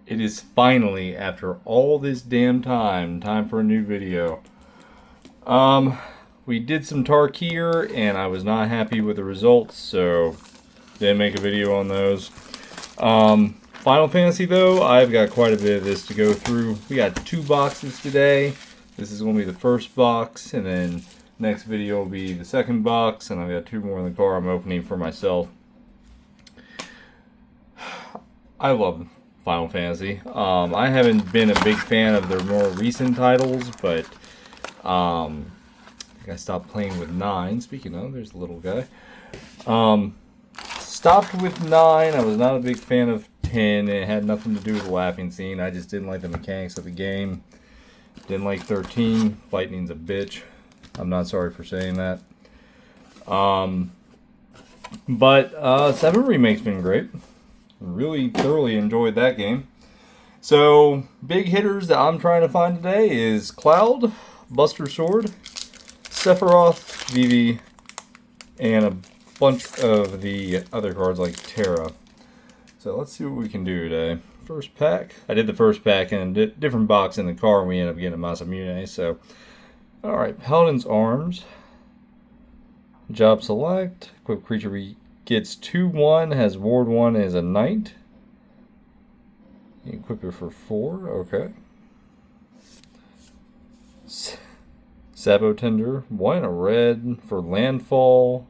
It is finally, after all this damn time for a new video. We did some Tarkir, and I was not happy with the results, so didn't make a video on those. Final Fantasy, though, I've got quite a bit of this to go through. We got 2 boxes today. This is going to be the first box, and then next video will be the second box, and I've got 2 more in the car I'm opening for myself. I love Final Fantasy. I haven't been a big fan of their more recent titles, but I think I stopped playing with 9. Speaking of, there's the little guy. Stopped with 9. I was not a big fan of 10. It had nothing to do with the laughing scene. I just didn't like the mechanics of the game. Didn't like 13. Lightning's a bitch. I'm not sorry for saying that. But 7 Remake's been great. Really thoroughly enjoyed that game. So, big hitters that I'm trying to find today is Cloud, Buster Sword, Sephiroth, Vivi, and a bunch of the other cards like Terra. So let's see what we can do today. First pack. I did the first pack in a different box in the car, and we ended up getting a Masamune. So, alright, Paladin's Arms. Job select. Equip creature gets 2/1, has ward 1 as a knight. You equip it for 4, okay. Sabo Tender, 1 a red for landfall.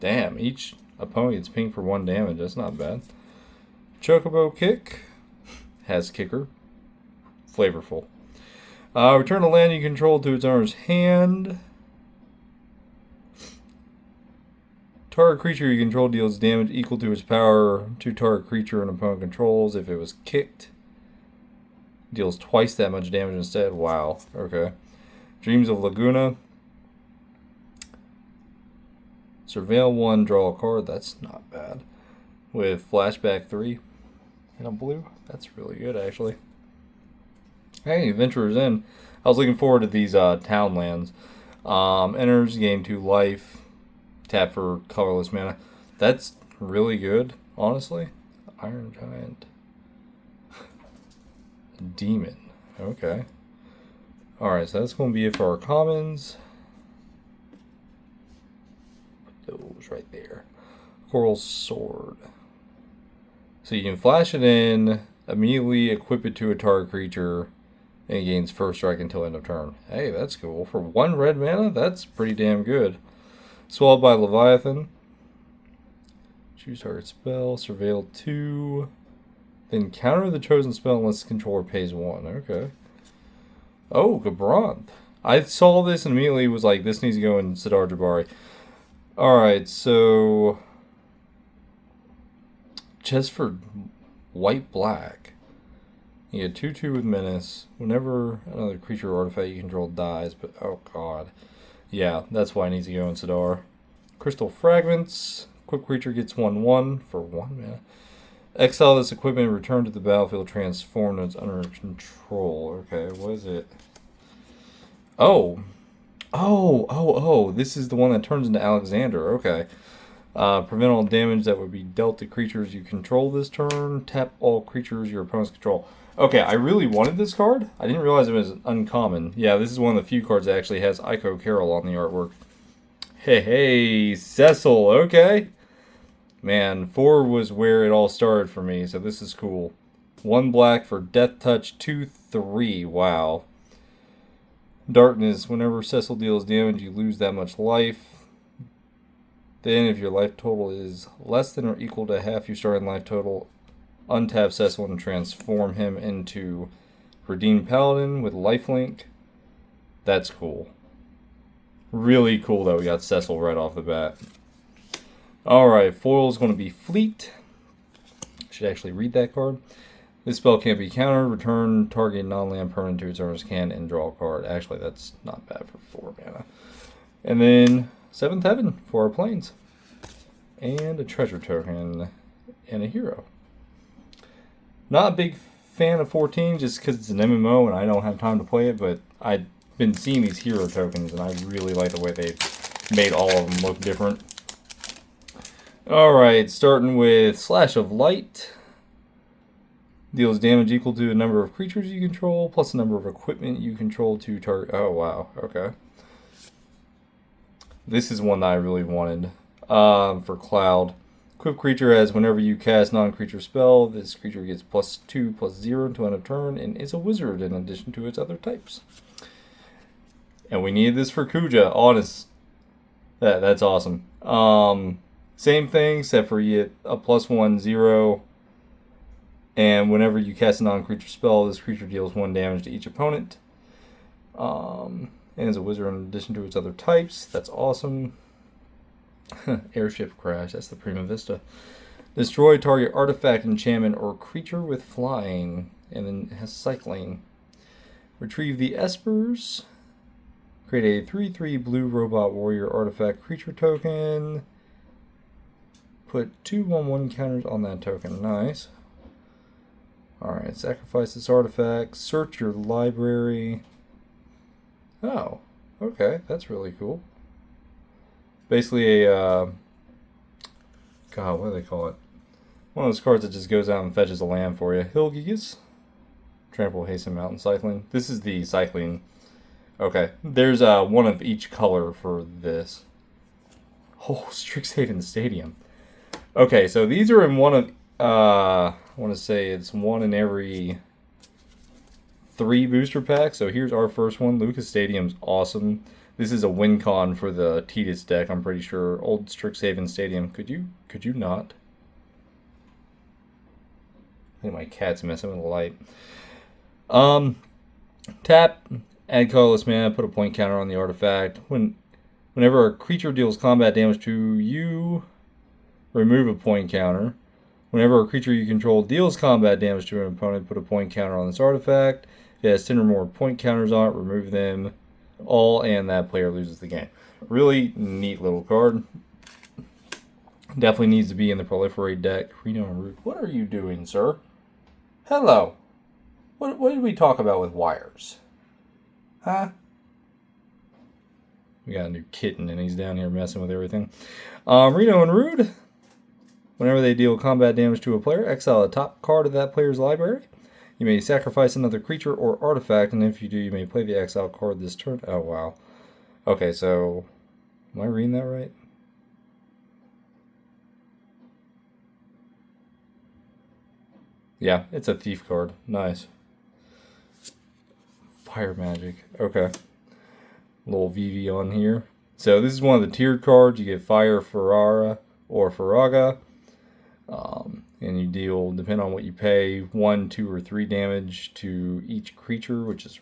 Damn, each opponent gets pinged for 1 damage, that's not bad. Chocobo Kick, has kicker, flavorful. Return a land you control to its owner's hand. Target creature you control deals damage equal to its power to target creature an opponent controls. If it was kicked, deals twice that much damage instead. Wow. Okay. Dreams of Laguna. Surveil 1, draw a card. That's not bad. With Flashback 3 in a blue. That's really good, actually. Hey, Adventurer's End. I was looking forward to these Townlands. Enters, gain 2 life. Tap for colorless mana. That's really good, honestly. Iron Giant. Demon. Okay. Alright, so that's going to be it for our commons. Put those right there. Coral Sword. So you can flash it in, immediately equip it to a target creature, and it gains first strike until end of turn. Hey, that's cool. For 1 red mana, that's pretty damn good. Swallowed by Leviathan. Choose target spell. Surveil 2. Then counter the chosen spell unless the controller pays 1. Okay. Oh, Gabranth. I saw this and immediately was like, this needs to go in Sidar Jabari. Alright, so... just for white-black. You get 2/2 with Menace. Whenever another creature or artifact you control dies, but oh god. Yeah, that's why it needs to go in Sidar. Crystal Fragments. Equipped creature gets 1/1 for 1 mana. Exile this equipment and return to the battlefield transformed when it's under control. Okay, what is it? Oh. This is the one that turns into Alexander. Okay. Prevent all damage that would be dealt to creatures you control this turn. Tap all creatures your opponents control. Okay, I really wanted this card. I didn't realize it was uncommon. Yeah, this is one of the few cards that actually has Ico Carol on the artwork. Hey, Cecil, okay. Man, 4 was where it all started for me, so this is cool. 1 black for Death Touch, 2/3. Wow. Darkness. Whenever Cecil deals damage, you lose that much life. Then, if your life total is less than or equal to half your starting life total, untap Cecil and transform him into Redeemed Paladin with lifelink. That's cool. Really cool that we got Cecil right off the bat. Alright, foil is going to be Fleet. Should actually read that card. This spell can't be countered. Return target non-land permanent to its owner's hand and draw a card. Actually, that's not bad for 4 mana. And then 7th Heaven for our planes. And a treasure token and a hero. Not a big fan of 14 just because it's an MMO and I don't have time to play it, but I've been seeing these hero tokens and I really like the way they made all of them look different. Alright, starting with Slash of Light. Deals damage equal to the number of creatures you control, plus the number of equipment you control to target. Oh, wow. Okay. This is one that I really wanted for Cloud. Equip creature as whenever you cast non-creature spell, this creature gets +2/+0 until end of turn and is a wizard in addition to its other types. And we need this for Kuja. Honest. That's awesome. Same thing, except for you get a +1/0. And whenever you cast a non-creature spell, this creature deals 1 damage to each opponent. And is a wizard in addition to its other types. That's awesome. Airship crash. That's the Prima Vista. Destroy target artifact, enchantment, or creature with flying. And then it has cycling. Retrieve the Espers. Create a 3/3 blue robot warrior artifact creature token. Put 2/1/1 counters on that token. Nice. Alright, sacrifice this artifact. Search your library. Oh, okay, that's really cool. Basically a, God, what do they call it? One of those cards that just goes out and fetches a land for you. Hilgigas. Trample, hasten, mountain cycling. This is the cycling. Okay, there's one of each color for this. Oh, Strixhaven Stadium. Okay, so these are in one of, I want to say it's one in every 3 booster packs. So here's our first one. Lucas Stadium's awesome. This is a win con for the Tidus deck, I'm pretty sure. Old Strixhaven Stadium. Could you not? I think my cat's messing with the light. Tap, add colorless mana, put a point counter on the artifact. Whenever a creature deals combat damage to you, remove a point counter. Whenever a creature you control deals combat damage to an opponent, put a point counter on this artifact. If it has 10 or more point counters on it, remove them all, and that player loses the game. Really neat little card. Definitely needs to be in the Proliferate deck. Reno and Root. What are you doing, sir? Hello. What did we talk about with wires? Huh? We got a new kitten, and he's down here messing with everything. Reno and Rude. Whenever they deal combat damage to a player, exile a top card of that player's library. You may sacrifice another creature or artifact, and if you do, you may play the exile card this turn. Oh, wow. Okay, so, am I reading that right? Yeah, it's a thief card. Nice. Fire magic. Okay. Little VV on here. So this is one of the tiered cards. You get Fire Ferrara or Faraga. And you deal, depending on what you pay, 1, 2, or 3 damage to each creature, which is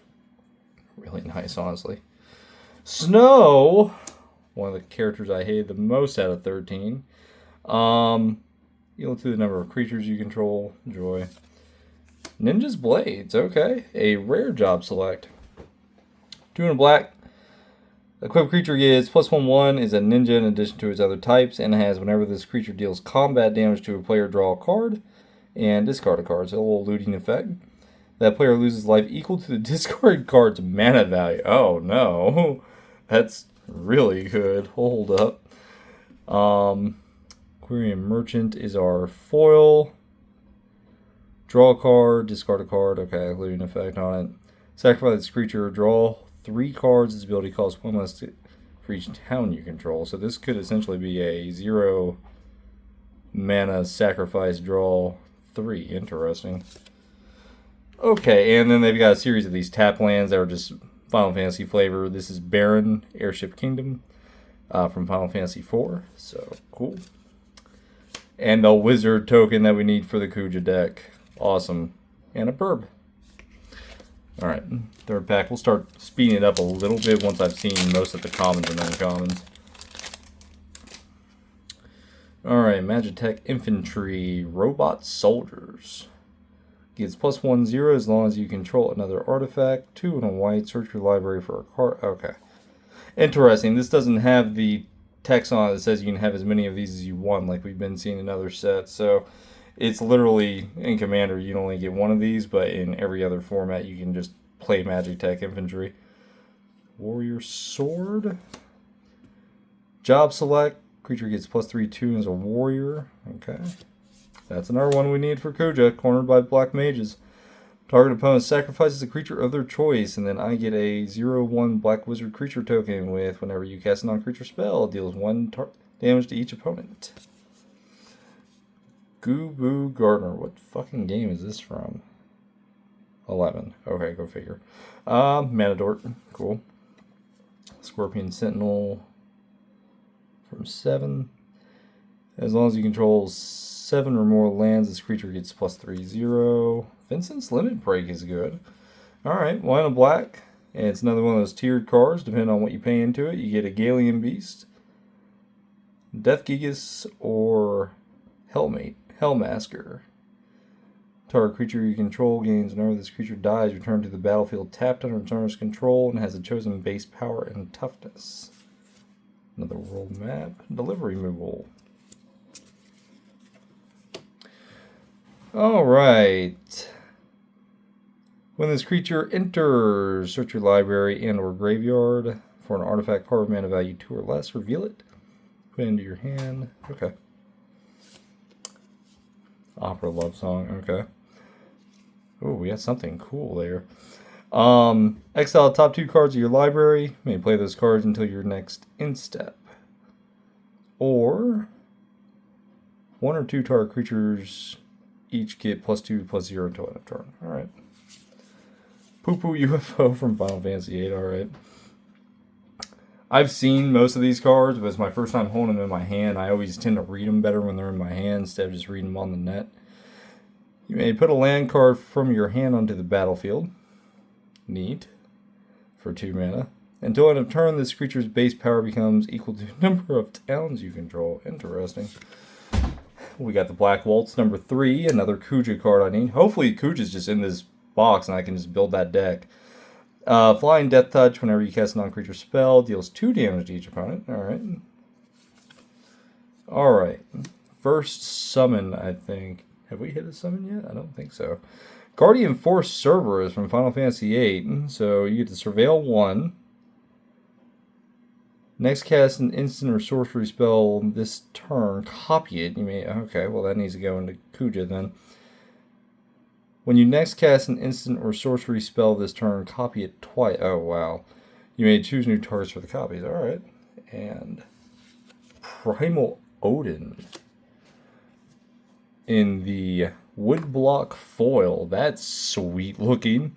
really nice, honestly. Snow, one of the characters I hated the most out of 13. Equal to the number of creatures you control. Joy. Ninja's Blades. Okay. A rare job select. 2 in a black. Equipped creature gets +1/1, is a ninja in addition to its other types, and has whenever this creature deals combat damage to a player, draw a card and discard a card. So a little looting effect. That player loses life equal to the discard card's mana value. Oh no. That's really good. Hold up. Aquarium Merchant is our foil. Draw a card, discard a card. Okay, looting effect on it. Sacrifice this creature, draw 3 cards. Its ability costs 1 less for each town you control. So this could essentially be a 0 mana sacrifice, draw 3. Interesting. Okay, and then they've got a series of these tap lands that are just Final Fantasy flavor. This is Baron, Airship Kingdom from Final Fantasy IV. So, cool. And the wizard token that we need for the Kuja deck. Awesome. And a burb. Alright, third pack. We'll start speeding it up a little bit once I've seen most of the commons and uncommons. Alright, Magitech Infantry Robot Soldiers. Gets +1/0 as long as you control another artifact. 2 and a white. Search your library for a card. Okay. Interesting. This doesn't have the text on it that says you can have as many of these as you want, like we've been seeing in other sets. So it's literally, in Commander, you only get 1 of these, but in every other format, you can just play Magitech Infantry. Warrior Sword. Job select. Creature gets +3/2 as a warrior. Okay. That's another one we need for Kuja, cornered by black mages. Target opponent sacrifices a creature of their choice, and then I get a 0/1 black wizard creature token with whenever you cast a non-creature spell, it deals 1 damage to each opponent. Goo Gardner. What fucking game is this from? 11. Okay, go figure. Manadort. Cool. Scorpion Sentinel from 7. As long as you control 7 or more lands, this creature gets +3/0. Vincent's Limit Break is good. Alright, 1 and a black. And it's another one of those tiered cards, depending on what you pay into it. You get a Galleon Beast, Death Gigas, or Hellmasker. Target creature you control gains whenever this creature dies, return to the battlefield tapped under its owner's control and has a chosen base power and toughness. Another world map. Delivery removal. Alright. When this creature enters, search your library and or graveyard for an artifact card of mana value 2 or less. Reveal it. Put it into your hand. Okay. Opera love song. Okay. Oh, we got something cool there. Exile the top 2 cards of your library. You may play those cards until your next end step. Or 1 or 2 target creatures each get +2/+0 until end of turn. Alright. Poo Poo UFO from Final Fantasy VIII. Alright. I've seen most of these cards, but it's my first time holding them in my hand. I always tend to read them better when they're in my hand instead of just reading them on the net. You may put a land card from your hand onto the battlefield. Neat. For 2 mana. Until end of turn, this creature's base power becomes equal to the number of towns you control. Interesting. We got the Black Waltz number 3, another Kuja card I need. Hopefully Kuja's just in this box and I can just build that deck. Flying Death Touch, whenever you cast a non-creature spell, deals 2 damage to each opponent. Alright. Alright. First summon, I think. Have we hit a summon yet? I don't think so. Guardian Force Cerberus from Final Fantasy VIII. So you get to Surveil 1. Next cast an instant or sorcery spell this turn. Copy it. You may. Okay, well that needs to go into Kuja then. When you next cast an instant or sorcery spell this turn, copy it twice. Oh, wow. You may choose new targets for the copies. Alright. And Primal Odin in the woodblock foil. That's sweet looking.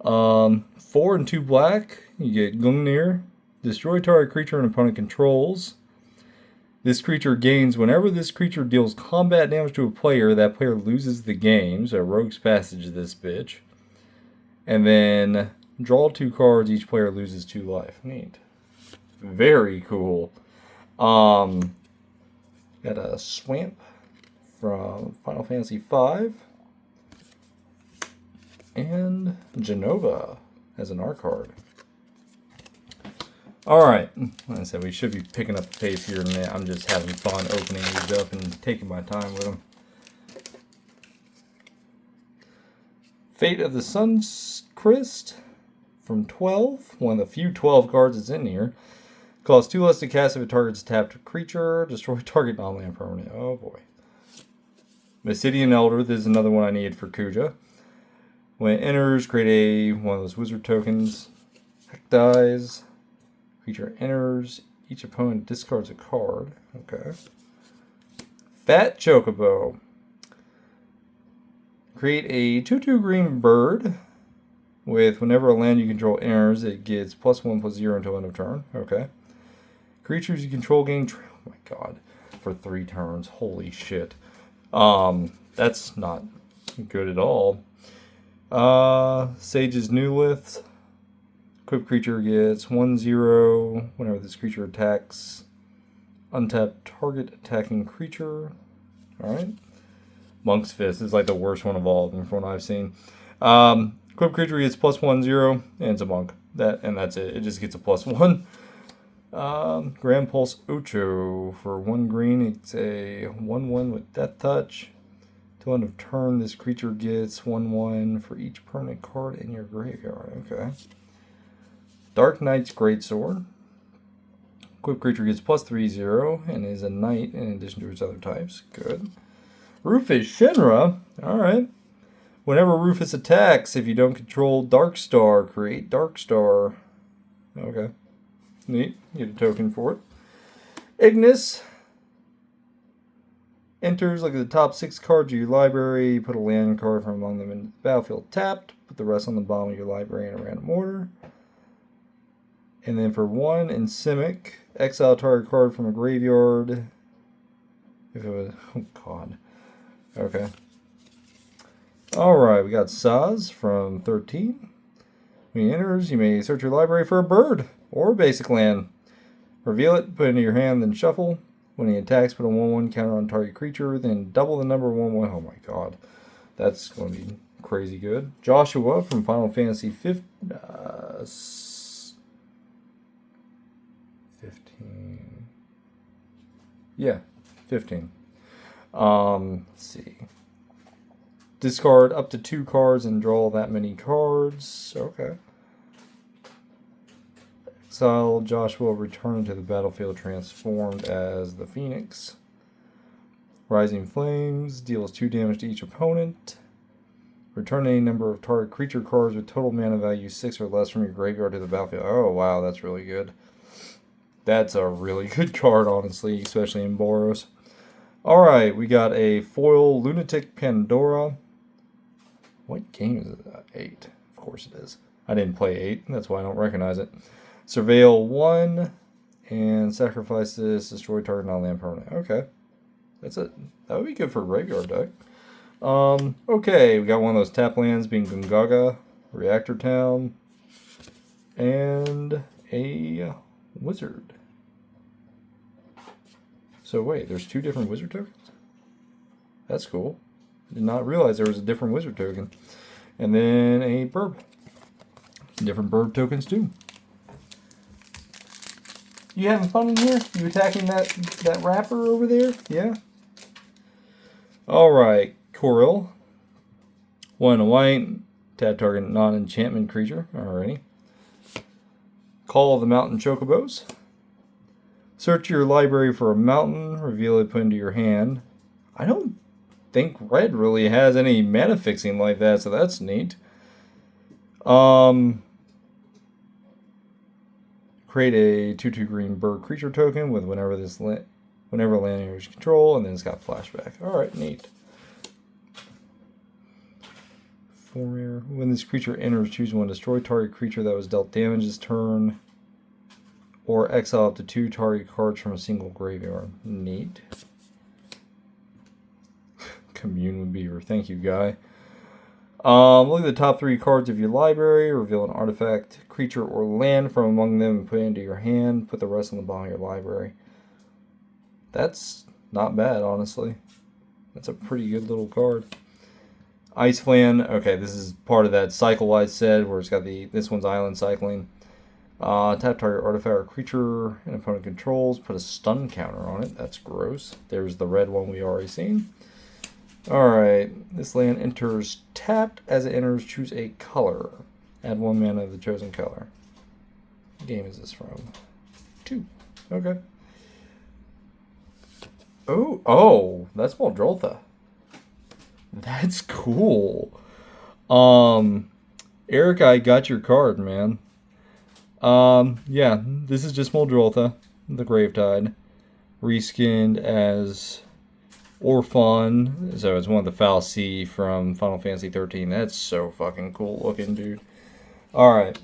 4 and 2 black. You get Gungnir. Destroy target creature an opponent controls. This creature gains whenever this creature deals combat damage to a player, that player loses the game. So Rogue's Passage this bitch. And then draw 2 cards, each player loses 2 life. Neat. Very cool. Got a Swamp from Final Fantasy V. And Genova as an art card. Alright, like I said, we should be picking up the pace here in a minute. I'm just having fun opening these up and taking my time with them. Fate of the Suncrist from 12. One of the few 12 cards that's in here. Costs 2 less to cast if it targets a tapped creature. Destroy target non-land permanent. Oh boy. Mysidian Elder. This is another one I needed for Kuja. When it enters, create one of those wizard tokens. Heck dies. Creature enters. Each opponent discards a card. Okay. Fat Chocobo. Create a 2/2 green bird. With whenever a land you control enters, it gets +1/+0 until end of turn. Okay. Creatures you control gain. Oh my god. For 3 turns. Holy shit. That's not good at all. Sage's New Lith. Equipped creature gets 1/0 whenever this creature attacks. Untap target attacking creature. Alright. Monk's Fist is like the worst one of all of them from what I've seen. Equipped creature gets +1/0 and it's a monk. That's it. It just gets a +1. Grand Pulse Ocho for 1 green. It's a 1/1 with Death Touch. Till end of turn, this creature gets 1/1 for each permanent card in your graveyard. Okay. Dark Knight's Greatsword. Equipped creature gets +3/0 and is a knight in addition to its other types. Good. Rufus Shinra. Alright. Whenever Rufus attacks, if you don't control Darkstar, create Darkstar. Okay. Neat. Get a token for it. Ignis. Enters, look at the top 6 cards of your library. Put a land card from among them in the battlefield tapped. Put the rest on the bottom of your library in a random order. And then for 1 in Simic, exile target card from a graveyard. If it was... Oh, God. Okay. Alright, we got Saz from 13. When he enters, you may search your library for a bird or a basic land. Reveal it, put it into your hand, then shuffle. When he attacks, put a 1/1 counter on target creature, then double the number 1/1. Oh my god. That's going to be crazy good. Joshua from Final Fantasy 15. Yeah, 15. Let's see. Discard up to 2 cards and draw that many cards. Okay. Exile Joshua return to the battlefield transformed as the Phoenix. Rising Flames deals 2 damage to each opponent. Return any number of target creature cards with total mana value 6 or less from your graveyard to the battlefield. Oh wow, that's really good. That's a really good card, honestly, especially in Boros. Alright, we got a foil Lunatic Pandora. What game is it? 8. Of course it is. I didn't play 8, that's why I don't recognize it. Surveil 1 and sacrifice this, destroy target non-land permanent. Okay. That's it. That would be good for a graveyard deck. Okay, we got one of those tap lands being Gungaga, Reactor Town, and a wizard. So wait, there's 2 different wizard tokens? That's cool. I did not realize there was a different wizard token. And then a burb. Different burb tokens too. You having fun in here? You attacking that rapper over there? Yeah? Alright, Coril. 1 white. Tap target non-enchantment creature. Alrighty. Call of the Mountain Chocobos. Search your library for a mountain. Reveal it, put into your hand. I don't think red really has any mana fixing like that, so that's neat. Create a 2/2 green bird creature token with whenever land enters control, and then it's got flashback. Alright, neat. When this creature enters, choose 1. Destroy target creature that was dealt damage this turn. Or exile up to 2 target cards from a single graveyard. Neat. Commune with Beaver. Thank you, guy. Look at the top 3 cards of your library. Reveal an artifact, creature, or land from among them and put it into your hand. Put the rest on the bottom of your library. That's not bad, honestly. That's a pretty good little card. Ice Flan. Okay, this is part of that cycle-wise set where it's got this one's island cycling. Tap target artifact or creature an opponent controls. Put a stun counter on it. That's gross. There's the red one we already seen. Alright, this land enters tapped. As it enters, choose a color. Add 1 mana of the chosen color. What game is this from? 2. Okay. Oh, that's Muldrotha. That's cool. Eric, I got your card, man. Yeah, this is just Muldrotha, the Gravetide, reskinned as Orphan, so it's one of the fal'Cie from Final Fantasy 13. That's so fucking cool looking, dude. Alright.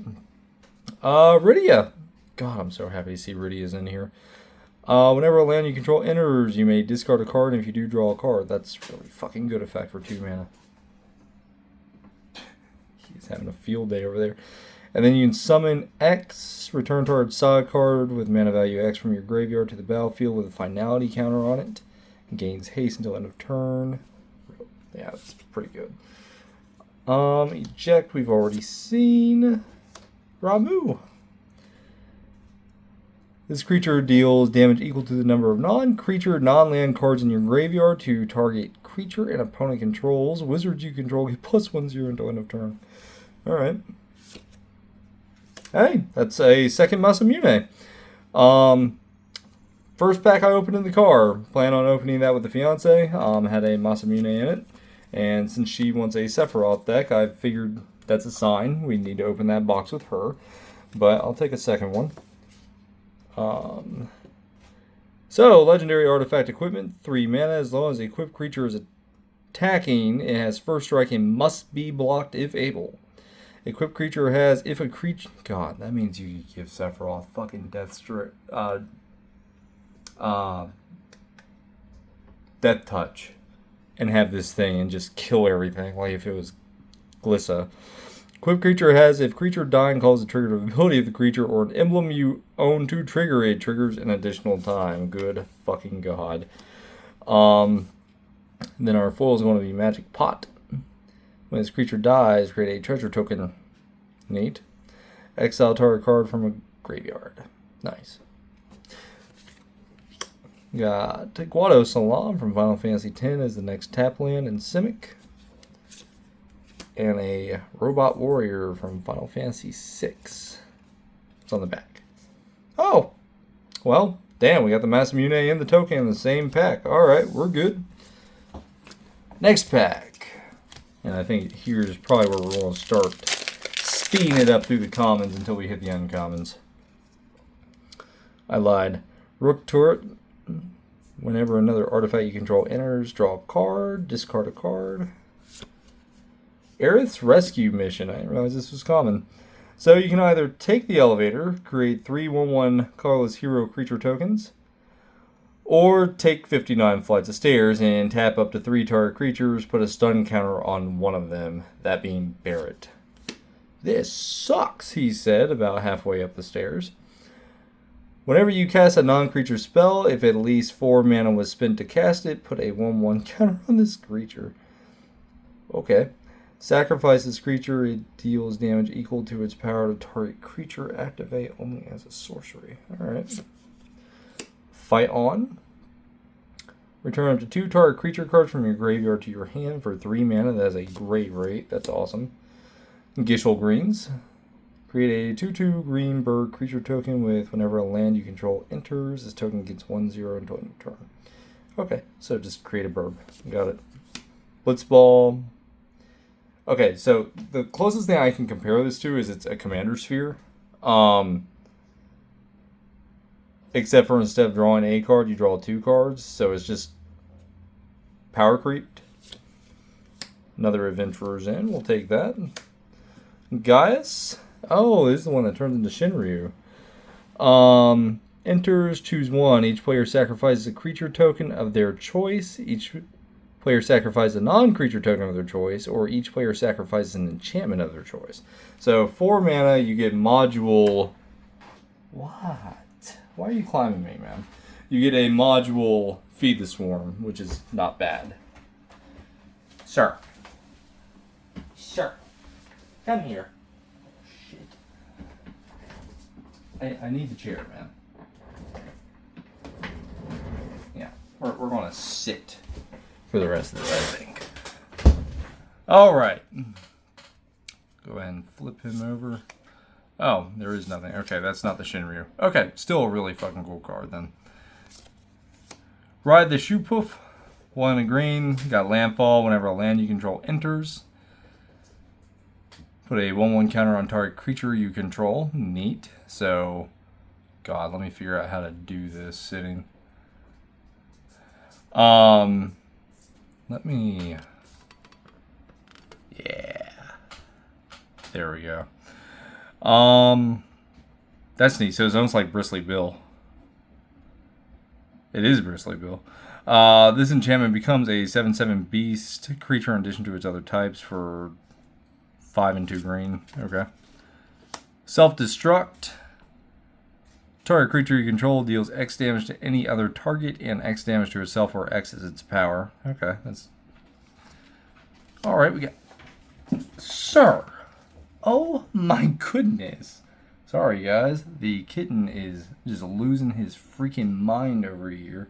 Rydia. God, I'm so happy to see Rydia's in here. Whenever a land you control enters, you may discard a card, and if you do, draw a card. That's really fucking good effect for 2 mana. He's having a field day over there. And then you can summon X, return target side card with mana value X from your graveyard to the battlefield with a finality counter on it. Gains haste until end of turn. Yeah, that's pretty good. Eject, we've already seen. Ramuh. This creature deals damage equal to the number of non-creature, non-land cards in your graveyard to target creature and opponent controls. Wizards you control get +1/0 until end of turn. Alright. Hey, that's a second Masamune. First pack I opened in the car. Plan on opening that with the fiance. Had a Masamune in it. And since she wants a Sephiroth deck, I figured that's a sign. We need to open that box with her. But I'll take a second one. So, legendary artifact equipment, 3 mana. As long as the equipped creature is attacking, it has first strike and must be blocked if able. Equipped creature has, if a creature... God, that means you give Sephiroth fucking Death Touch. And have this thing and just kill everything, like if it was Glissa. Equipped creature has, if creature dying calls the trigger ability of the creature or an emblem you own to trigger it, triggers an additional time. Good fucking god. Then our foil is going to be Magic Pot. When this creature dies, create a treasure token. Neat. Exile target card from a graveyard. Nice. Got Guado Salam from Final Fantasy X as the next tap land in Simic. And a Robot Warrior from Final Fantasy VI. It's on the back. Oh! Well, damn, we got the Masamune and the token in the same pack. Alright, we're good. Next pack. And I think here's probably where we're going to start speeding it up through the commons until we hit the uncommons. I lied. Rook Turret. Whenever another artifact you control enters, draw a card, discard a card. Aerith's Rescue Mission. I didn't realize this was common. So you can either take the elevator, create 3 1/1 colorless hero creature tokens, or take 59 flights of stairs and tap up to 3 target creatures, put a stun counter on one of them, that being Barret. This sucks, he said, about halfway up the stairs. Whenever you cast a non-creature spell, if at least 4 mana was spent to cast it, put a 1/1 counter on this creature. Okay. Sacrifice this creature, it deals damage equal to its power to target creature, activate only as a sorcery. Alright. Fight on. Return up to 2 target creature cards from your graveyard to your hand for 3 mana. That is a great rate. That's awesome. Gishel Greens. Create a 2/2 green bird creature token with whenever a land you control enters, this token gets 1/0 until end of turn. Okay, so just create a bird. Got it. Blitzball. Okay, so the closest thing I can compare this to is it's a commander sphere. Except for instead of drawing a card, you draw 2 cards. So it's just power creeped. Another Adventurer's End. We'll take that. Gaius. Oh, this is the one that turns into Shinryu. Enters, choose 1. Each player sacrifices a creature token of their choice. Each player sacrifices a non-creature token of their choice, or each player sacrifices an enchantment of their choice. So 4 mana, you get module... What? Why are you climbing me, man? You get a module Feed the Swarm, which is not bad. Sir. Sir. Come here. I need the chair, man. Yeah, we're going to sit for the rest of this, I think. All right. Go ahead and flip him over. Oh, there is nothing. Okay, that's not the Shinryu. Okay, still a really fucking cool card, then. Ride the Shoopoof. 1 and a green. Got Landfall. Whenever a land you control enters. Put a 1/1 counter on target creature you control. Neat. So, God, let me figure out how to do this sitting. Let me... Yeah. There we go. That's neat. So it's almost like Bristly Bill. It is Bristly Bill. This enchantment becomes a 7/7 beast creature in addition to its other types for 5 and 2 green. Okay. Self-destruct. Target creature you control deals X damage to any other target and X damage to itself, where X is its power. Okay, that's... Alright, we got... Sir! Oh my goodness! Sorry guys, the kitten is just losing his freaking mind over here.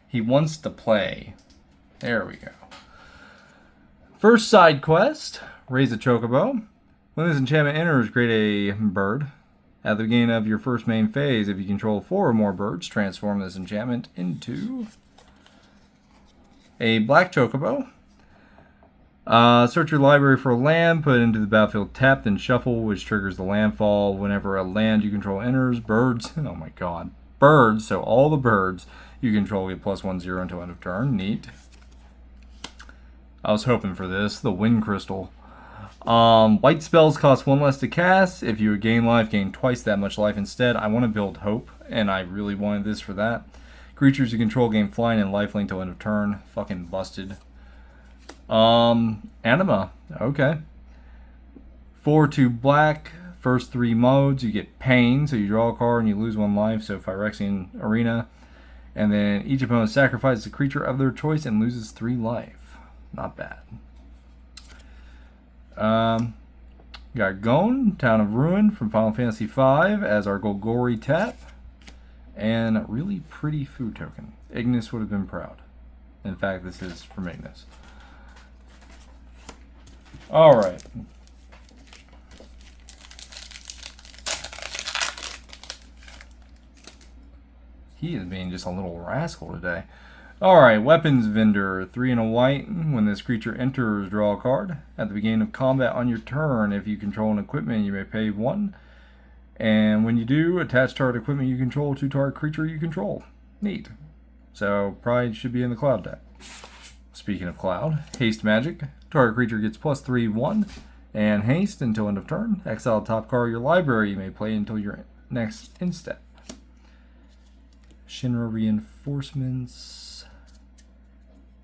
He wants to play. There we go. First side quest, raise a chocobo. When this enchantment enters, create a bird. At the beginning of your first main phase, if you control 4 or more birds, transform this enchantment into a black chocobo. Search your library for a land, put it into the battlefield tapped, and shuffle, which triggers the landfall. Whenever a land you control enters, birds, oh my god, birds, so all the birds you control get +1/0 until end of turn. Neat. I was hoping for this. The Wind Crystal. White spells cost 1 less to cast. If you gain life, gain twice that much life instead. I want to build Hope, and I really wanted this for that. Creatures you control gain flying and lifelink till end of turn. Fucking busted. Anima. Okay. 4/2 black. First 3 modes, you get Pain, so you draw a card and you lose 1 life, so Phyrexian Arena. And then each opponent sacrifices a creature of their choice and loses 3 life. Not bad. Got Gone, Town of Ruin from Final Fantasy V as our Golgari tap. And a really pretty food token. Ignis would have been proud. In fact, this is from Ignis. Alright. He is being just a little rascal today. Alright, Weapons Vendor. 3 and a white. When this creature enters, draw a card. At the beginning of combat on your turn, if you control an equipment, you may pay 1. And when you do, attach target equipment you control to target creature you control. Neat. So, probably should be in the Cloud deck. Speaking of Cloud, Haste Magic. Target creature gets +3/1 and haste until end of turn. Exile top card of your library. You may play until your next end step. Shinra Reinforcements.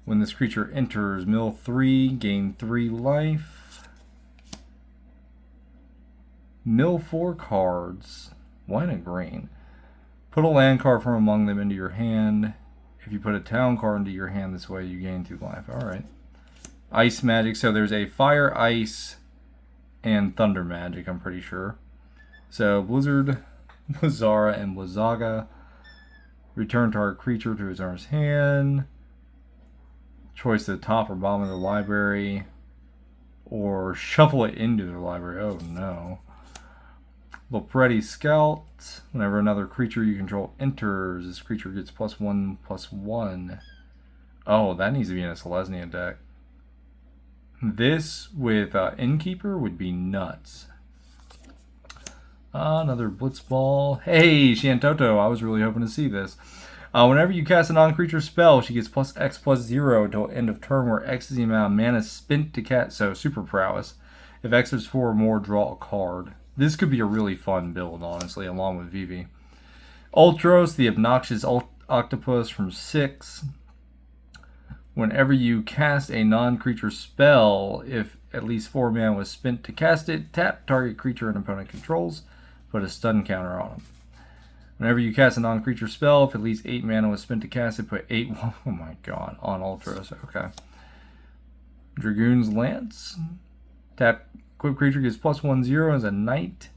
When this creature enters, mill 3, gain 3 life. Mill 4 cards. White and green. Put a land card from among them into your hand. If you put a town card into your hand this way, you gain 2 life. Alright. Ice magic. So there's a fire, ice, and thunder magic, I'm pretty sure. So Blizzard, Blizzara, and Blizzaga. Return target creature to his owner's hand. Choice the top or bottom of the library. Or shuffle it into the library. Oh no. Lopretti Scout. Whenever another creature you control enters, this creature gets +1/+1. Oh, that needs to be in a Selesnya deck. This with Innkeeper would be nuts. Another Blitzball. Hey, Shantoto, I was really hoping to see this. Whenever you cast a non-creature spell, she gets +X+0 until end of turn, where X is the amount of mana spent to cast, so Super Prowess. If X is 4 or more, draw a card. This could be a really fun build, honestly, along with Vivi. Ultros, the obnoxious octopus from 6. Whenever you cast a non-creature spell, if at least 4 mana was spent to cast it, tap target creature an opponent controls, put a stun counter on him. Whenever you cast a non-creature spell, if at least 8 mana was spent to cast it, put 8, oh my god, on Ultros, okay. Dragoon's Lance. Tap, equipped creature gets +1/0 as a knight.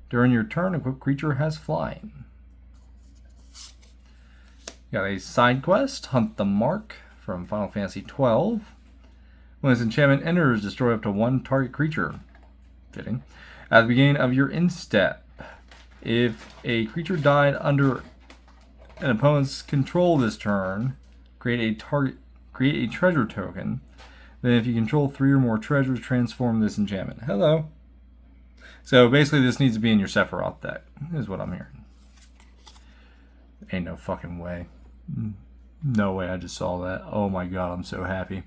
During your turn, equipped creature has flying. Got a side quest, Hunt the Mark, from Final Fantasy XII. When this enchantment enters, destroy up to 1 target creature. Fitting. At the beginning of your end step, if a creature died under an opponent's control this turn, create a treasure token. Then if you control 3 or more treasures, transform this enchantment. Hello. So basically this needs to be in your Sephiroth deck, is what I'm hearing. Ain't no fucking way. No way, I just saw that. Oh my god, I'm so happy.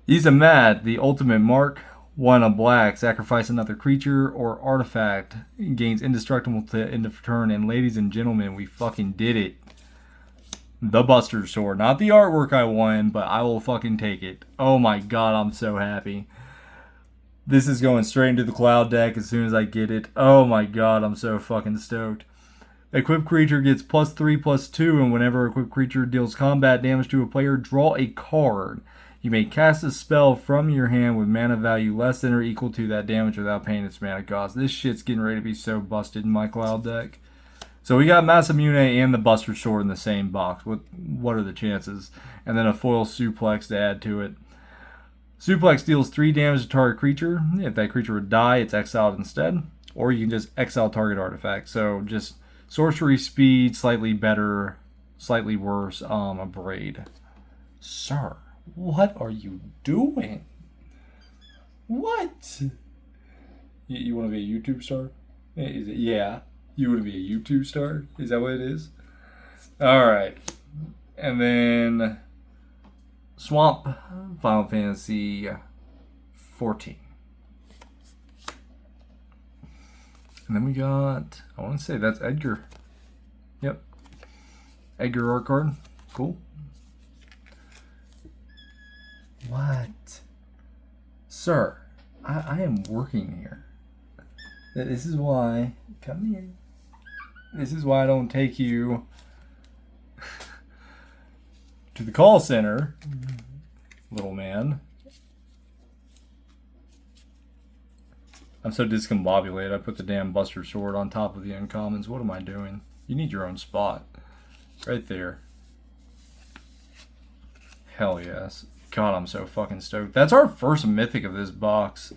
Izamat, the ultimate mark. 1 of black, sacrifice another creature or artifact. Gains indestructible to end of turn. And ladies and gentlemen, we fucking did it. The Buster Sword. Not the artwork I won, but I will fucking take it. Oh my god, I'm so happy. This is going straight into the Cloud deck as soon as I get it. Oh my god, I'm so fucking stoked. Equipped creature gets +3/+2, and whenever equipped creature deals combat damage to a player, draw a card. You may cast a spell from your hand with mana value less than or equal to that damage without paying its mana cost. This shit's getting ready to be so busted in my Cloud deck. So we got Masamune and the Buster Sword in the same box. What are the chances? And then a foil Suplex to add to it. Suplex deals 3 damage to target creature. If that creature would die, it's exiled instead. or you can just exile target artifact. So just sorcery speed, slightly better, slightly worse, a braid. Sir, what are you doing? What? You want to be a YouTube star? Is it? Yeah. You want to be a YouTube star? Is that what it is? Alright. And then Swamp, Final Fantasy 14. And then we got, I want to say that's Edgar. Yep. Edgar art card. Cool. What? Sir, I am working here. This is why, come here. This is why I don't take you to the call center, little man. I'm so discombobulated. I put the damn Buster Sword on top of the uncommons. What am I doing? You need your own spot. Right there. Hell yes. God, I'm so fucking stoked. That's our first mythic of this box.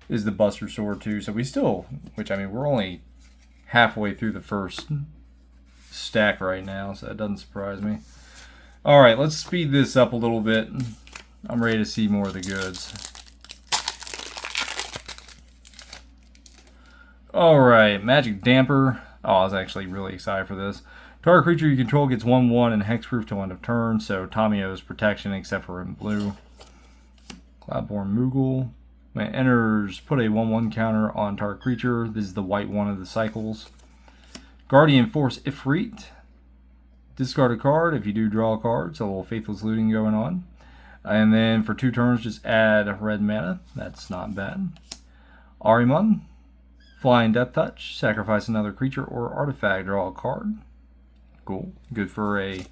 Is the Buster Sword too. So we still, which I mean, we're only halfway through the first stack right now, so that doesn't surprise me. Alright, let's speed this up a little bit. I'm ready to see more of the goods. Alright, Magic Damper. Oh, I was actually really excited for this. Target creature you control gets 1/1 and hexproof till end of turn, so Tamio's protection except for in blue. Cloudborn Moogle. When it enters, put a 1/1 counter on target creature. This is the white one of the cycles. Guardian Force Ifrit. Discard a card. If you do, draw a card. So a little Faithless Looting going on. And then for 2 turns, just add red mana. That's not bad. Ahriman. Flying Death Touch. Sacrifice another creature or artifact. Draw a card. Cool. Good for a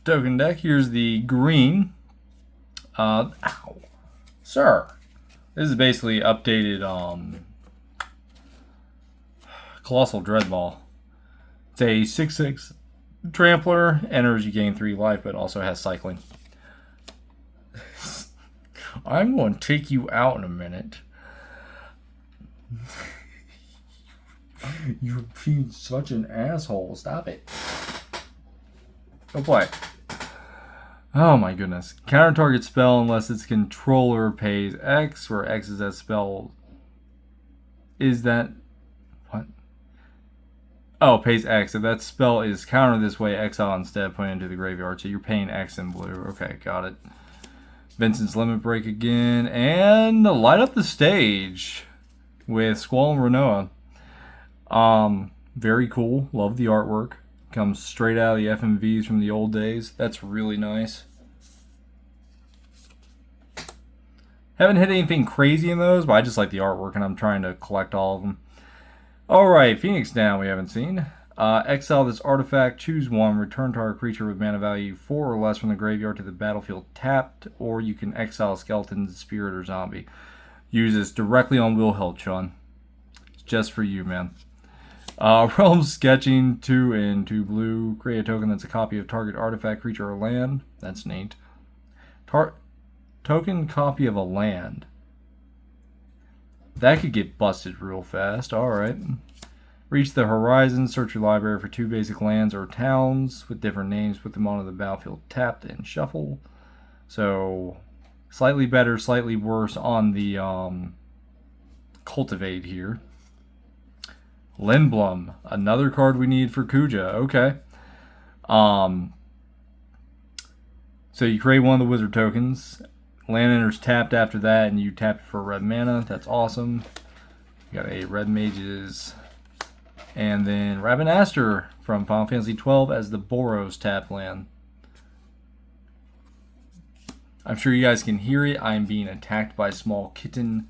token deck. Here's the green. Ow. Sir. This is basically updated Colossal Dreadball. It's a 6/6 trampler. Enters, you gain 3 life, but also has cycling. I'm going to take you out in a minute. You're being such an asshole. Stop it. Go play. Oh my goodness. Counter target spell unless its controller pays X, where X is that spell. Is that... What? Oh, pays X. If that spell is countered this way, exile instead, put it into the graveyard. So you're paying X in blue. Okay, got it. Vincent's Limit Break again. And light up the stage with Squall and Rinoa. Very cool. Love the artwork. Comes straight out of the FMVs from the old days. That's really nice. Haven't hit anything crazy in those, but I just like the artwork and I'm trying to collect all of them. Alright, Phoenix Down we haven't seen. Exile this artifact, choose 1, return target creature with mana value 4 or less from the graveyard to the battlefield tapped, or you can exile a skeleton, spirit, or zombie. Use this directly on Will Held-Chun. It's just for you, man. Realm Sketching, 2 and 2 blue. Create a token that's a copy of target artifact, creature, or land. That's neat. Token copy of a land. That could get busted real fast. Alright. Reach the horizon. Search your library for 2 basic lands or towns with different names. Put them onto the battlefield tapped and shuffle. So, slightly better, slightly worse on the Cultivate here. Lindblum, another card we need for Kuja. Okay. So you create one of the wizard tokens. Land enters tapped after that, and you tap it for red mana. That's awesome. You got a red mages. And then Ravenaster from Final Fantasy XII as the Boros tap land. I'm sure you guys can hear it. I'm being attacked by a small kitten.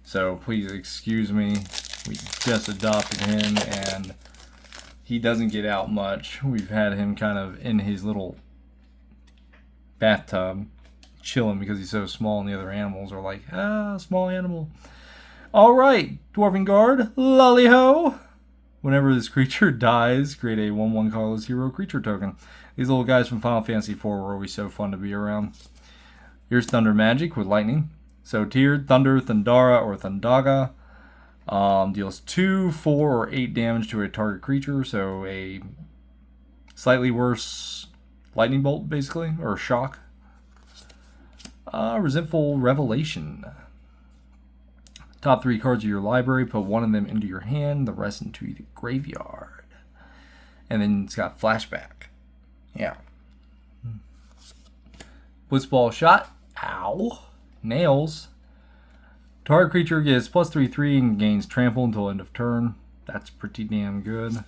So please excuse me. We just adopted him and he doesn't get out much. We've had him kind of in his little bathtub chilling because he's so small and the other animals are like, small animal. Alright, Dwarven Guard, lolly-ho! Whenever this creature dies, create a 1/1 colorless hero creature token. These little guys from Final Fantasy IV were always so fun to be around. Here's Thunder Magic with lightning. So tiered Thunder, Thundara, or Thundaga. Deals 2, 4, or 8 damage to a target creature. So a slightly worse lightning bolt, basically, or shock. Resentful Revelation. Top 3 cards of your library, put one of them into your hand, the rest into the graveyard. And then it's got Flashback. Yeah. Blitzball Shot. Ow. Nails. Target creature gets +3/3 and gains trample until end of turn. That's pretty damn good.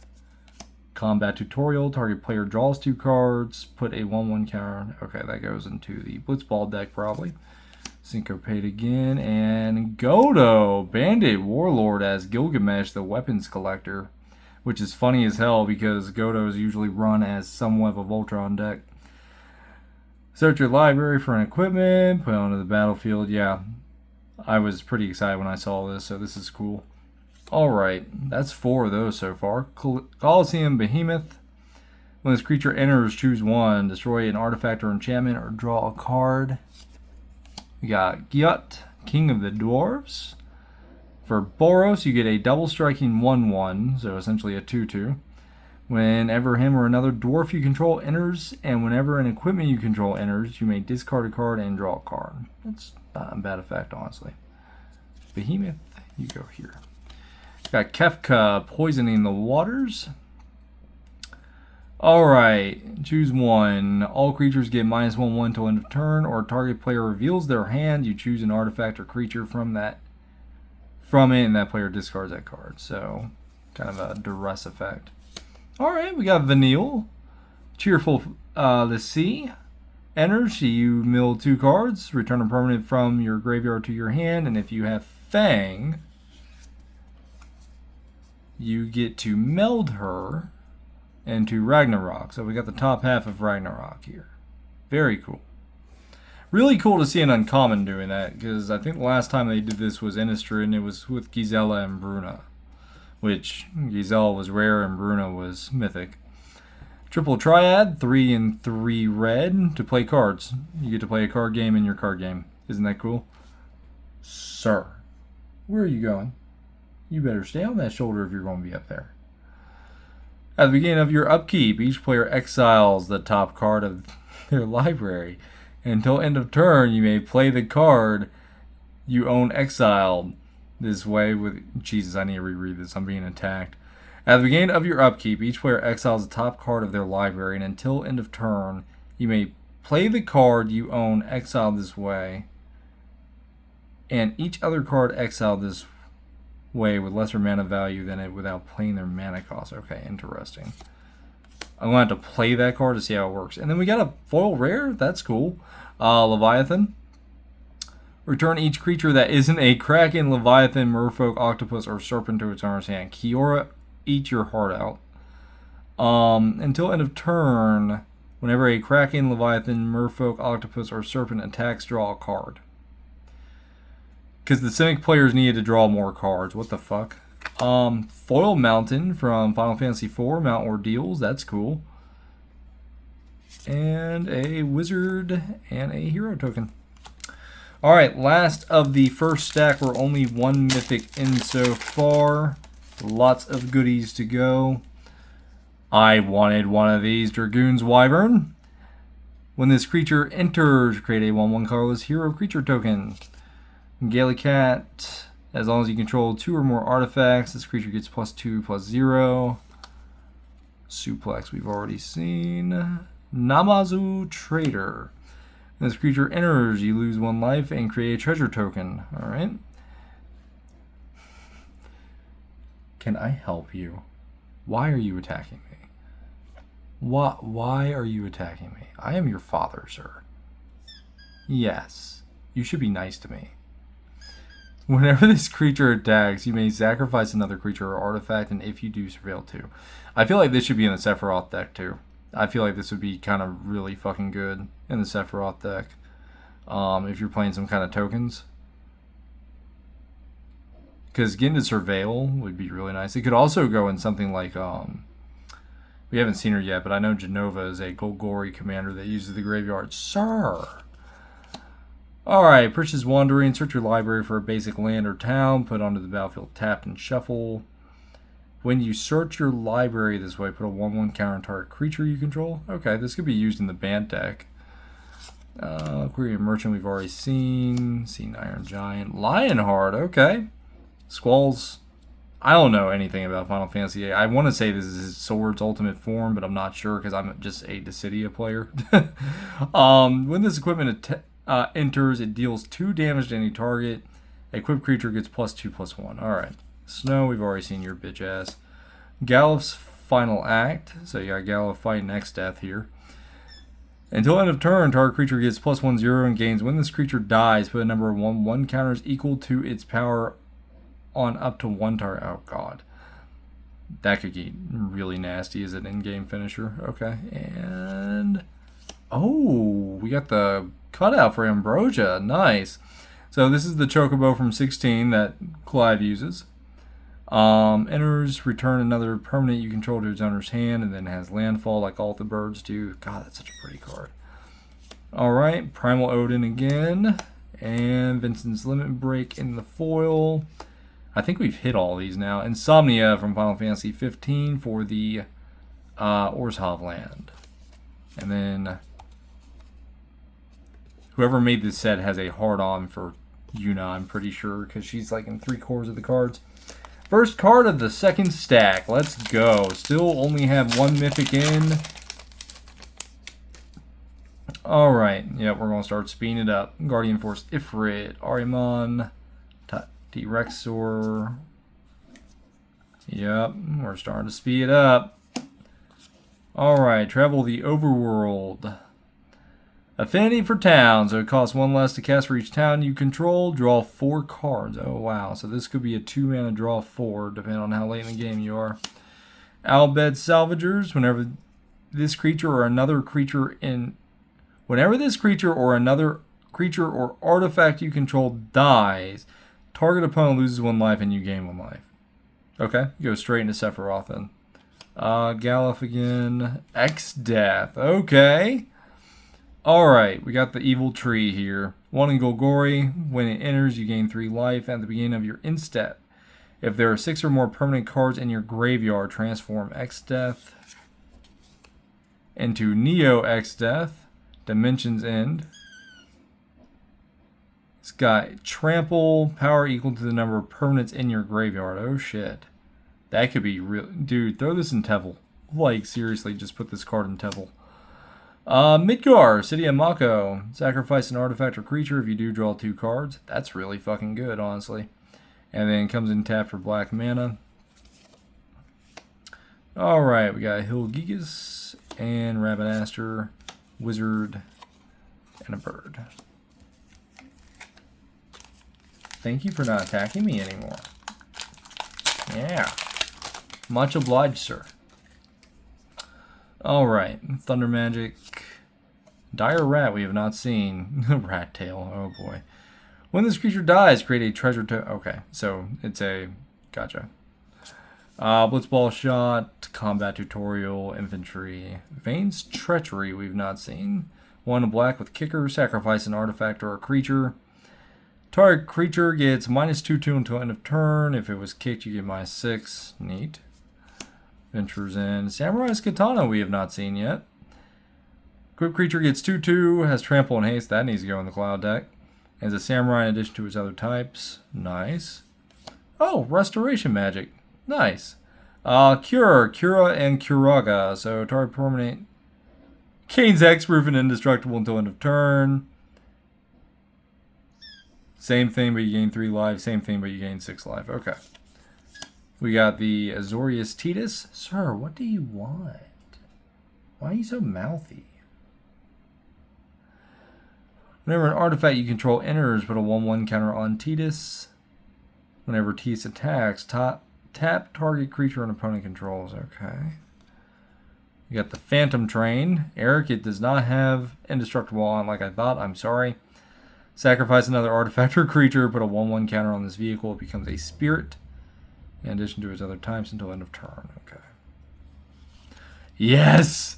Combat Tutorial. Target player draws 2 cards. Put a 1/1 counter. Okay, that goes into the Blitzball deck probably. Syncopate again. And Godo. Bandit Warlord as Gilgamesh, the weapons collector. Which is funny as hell because Godo is usually run as somewhat of a Voltron deck. Search your library for an equipment. Put it onto the battlefield. Yeah. I was pretty excited when I saw this, so this is cool. Alright, that's 4 of those so far. Colosseum Behemoth. When this creature enters, choose 1. Destroy an artifact or enchantment or draw a card. We got Gyut, King of the Dwarves. For Boros, you get a double striking 1/1, so essentially a 2/2. Whenever him or another dwarf you control enters, and whenever an equipment you control enters, you may discard a card and draw a card. That's not a bad effect, honestly. Behemoth, you go here. Got Kefka, Poisoning the Waters. Alright, choose 1. All creatures get -1/1 till end of turn, or target player reveals their hand. You choose an artifact or creature from it, and that player discards that card. So, kind of a duress effect. Alright, we got Vanille. Cheerful the Sea. Enters, you mill 2 cards. Return a permanent from your graveyard to your hand. And if you have Fang, you get to meld her into Ragnarok. So we got the top half of Ragnarok here. Very cool. Really cool to see an uncommon doing that, because I think the last time they did this was Innistrad, and it was with Gisela and Bruna. Which, Gisela was rare and Bruna was mythic. Triple Triad, 3 and 3 red to play cards. You get to play a card game in your card game. Isn't that cool? Sir, where are you going? You better stay on that shoulder if you're going to be up there. At the beginning of your upkeep, each player exiles the top card of their library. Until end of turn, you may play the card you own exiled. This way with... Jesus, I need to reread this. I'm being attacked. At the beginning of your upkeep, each player exiles the top card of their library, and until end of turn, you may play the card you own exiled this way, and each other card exiled this way with lesser mana value than it without playing their mana cost. Okay, interesting. I'm going to have to play that card to see how it works. And then we got a foil rare. That's cool. Leviathan. Return each creature that isn't a Kraken, Leviathan, Merfolk, Octopus, or Serpent to its owner's hand. Kiora, eat your heart out. Until end of turn, whenever a Kraken, Leviathan, Merfolk, Octopus, or Serpent attacks, draw a card. Because the Simic players needed to draw more cards. What the fuck? Foil Mountain from Final Fantasy IV. Mount Ordeals. That's cool. And a Wizard and a Hero token. Alright, last of the first stack. We're only 1 mythic in so far. Lots of goodies to go. I wanted one of these. Dragoon's Wyvern. When this creature enters, create a 1/1 colorless hero creature token. Gallicat. As long as you control 2 or more artifacts, this creature gets +2/+0. Suplex we've already seen. Namazu Trader. When this creature enters, you lose 1 life and create a treasure token. Alright. Can I help you? Why are you attacking me? Why are you attacking me? I am your father, sir. Yes. You should be nice to me. Whenever this creature attacks, you may sacrifice another creature or artifact, and if you do, surveil 2. I feel like this should be in the Sephiroth deck, too. I feel like this would be kind of really fucking good in the Sephiroth deck. If you're playing some kind of tokens. Because getting to surveil would be really nice. It could also go in something like... we haven't seen her yet, but I know Genova is a Golgori commander that uses the graveyard. Sir! Alright, purchase Wandering. Search your library for a basic land or town. Put onto the battlefield, tap, and shuffle. When you search your library this way, put a 1/1 counter on target creature you control. Okay, this could be used in the Bant deck. Aquarium Merchant we've already seen. Seen Iron Giant. Lionheart, okay. Squall's... I don't know anything about Final Fantasy VIII. I want to say this is his Sword's ultimate form, but I'm not sure because I'm just a Dissidia player. When this equipment enters, it deals 2 damage to any target. Equipped creature gets +2/+1. Alright. Snow, we've already seen your bitch ass. Galuf's final act. So you got Galuf fighting Exdeath here. Until end of turn, target creature gets +1/0 and gains. When this creature dies, put a number of 1/1 counters equal to its power on up to 1 target. Oh god. That could get really nasty as an in-game finisher. Okay. And... oh, we got the cutout for Ambrosia. Nice. So this is the Chocobo from 16 that Clive uses. Enters, return another permanent you control to its owner's hand, and then has landfall like all the birds do. God, that's such a pretty card. Alright, Primal Odin again. And Vincent's Limit Break in the foil. I think we've hit all these now. Insomnia from Final Fantasy 15 for the Orzhov land. And then whoever made this set has a hard-on for Yuna, I'm pretty sure, because she's like in 3/4 of the cards. First card of the second stack. Let's go. Still only have 1 mythic in. Alright. Yep, we're going to start speeding it up. Guardian Force Ifrit, Ahriman, T-Rexor. Yep, we're starting to speed it up. Alright, travel the overworld. Affinity for towns, so it costs 1 less to cast for each town you control. Draw 4 cards. Oh wow, so this could be a 2-mana draw 4, depending on how late in the game you are. Al Bhed Salvagers, whenever this creature or another creature or artifact you control dies, target opponent loses 1 life and you gain 1 life. Okay, go straight into Sephiroth then. Galuf again. Exdeath. Okay. Alright, we got the evil tree here. 1 in Golgari. When it enters, you gain 3 life at the beginning of your end step. If there are 6 or more permanent cards in your graveyard, transform Exdeath into Neo Exdeath. Dimensions End. It's got trample, power equal to the number of permanents in your graveyard. Oh shit. That could be real. Dude, throw this in Tevel. Like, seriously, just put this card in Tevel. Midgar, City of Mako. Sacrifice an artifact or creature if you do draw 2 cards. That's really fucking good, honestly. And then comes in tap for black mana. Alright, we got Hilgigas and Rabadaster, Wizard, and a bird. Thank you for not attacking me anymore. Yeah. Much obliged, sir. Alright, Thunder Magic. Dire Rat we have not seen. Rat Tail, oh boy. When this creature dies, create a treasure to... okay, so it's a... gotcha. Blitzball Shot, Combat Tutorial, Infantry. Vane's Treachery we've not seen. 1 black with Kicker, sacrifice an artifact or a creature. Target creature gets -2/2 until end of turn. If it was kicked, you get -6. Neat. Ventures in. Samurai's Katana we have not seen yet. Equipped creature gets 2/2, has trample and haste. That needs to go in the cloud deck. As a samurai in addition to its other types. Nice. Oh, restoration magic. Nice. Cura and Curaga. So target permanent. Kane's X-Proof and indestructible until end of turn. Same thing, but you gain 3 life. Same thing, but you gain 6 life. Okay. We got the Azorius Titus. Sir, what do you want? Why are you so mouthy? Whenever an artifact you control enters, put a 1/1 counter on Titus. Whenever Titus attacks, tap target creature an opponent controls. Okay. You got the Phantom Train. Eric, it does not have indestructible on like I thought. I'm sorry. Sacrifice another artifact or creature, put a 1/1 counter on this vehicle. It becomes a spirit. In addition to its other types until end of turn. Okay. Yes!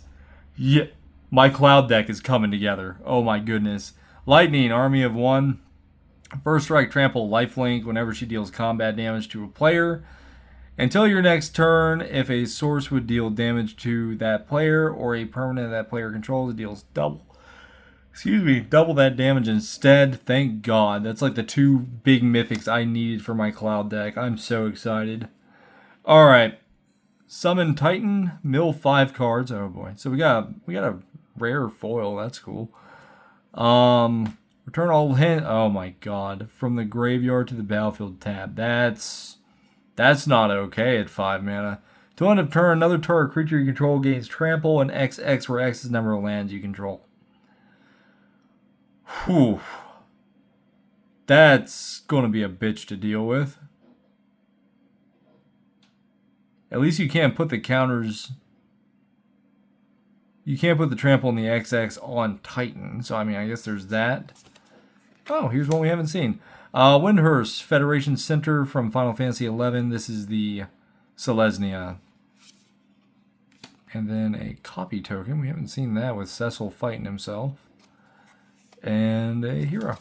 Yeah. My cloud deck is coming together. Oh my goodness. Lightning, army of one. First strike, trample, lifelink whenever she deals combat damage to a player. Until your next turn, if a source would deal damage to that player or a permanent that player controls, it deals double. Double that damage instead. Thank God. That's like the two big mythics I needed for my Cloud deck. I'm so excited. Alright. Summon Titan, mill 5 cards. Oh boy. So we got a rare foil. That's cool. Return all hand. Oh my God. From the graveyard to the battlefield tab. That's not okay at 5 mana. Till end of turn, another target creature you control gains trample and XX, where X is the number of lands you control. Whew. That's going to be a bitch to deal with. At least you can't put the counters. You can't put the trample and the XX on Titan. So, I mean, I guess there's that. Oh, here's one we haven't seen. Windhurst, Federation Center from Final Fantasy XI. This is the Selesnya. And then a copy token. We haven't seen that with Cecil fighting himself. And a hero.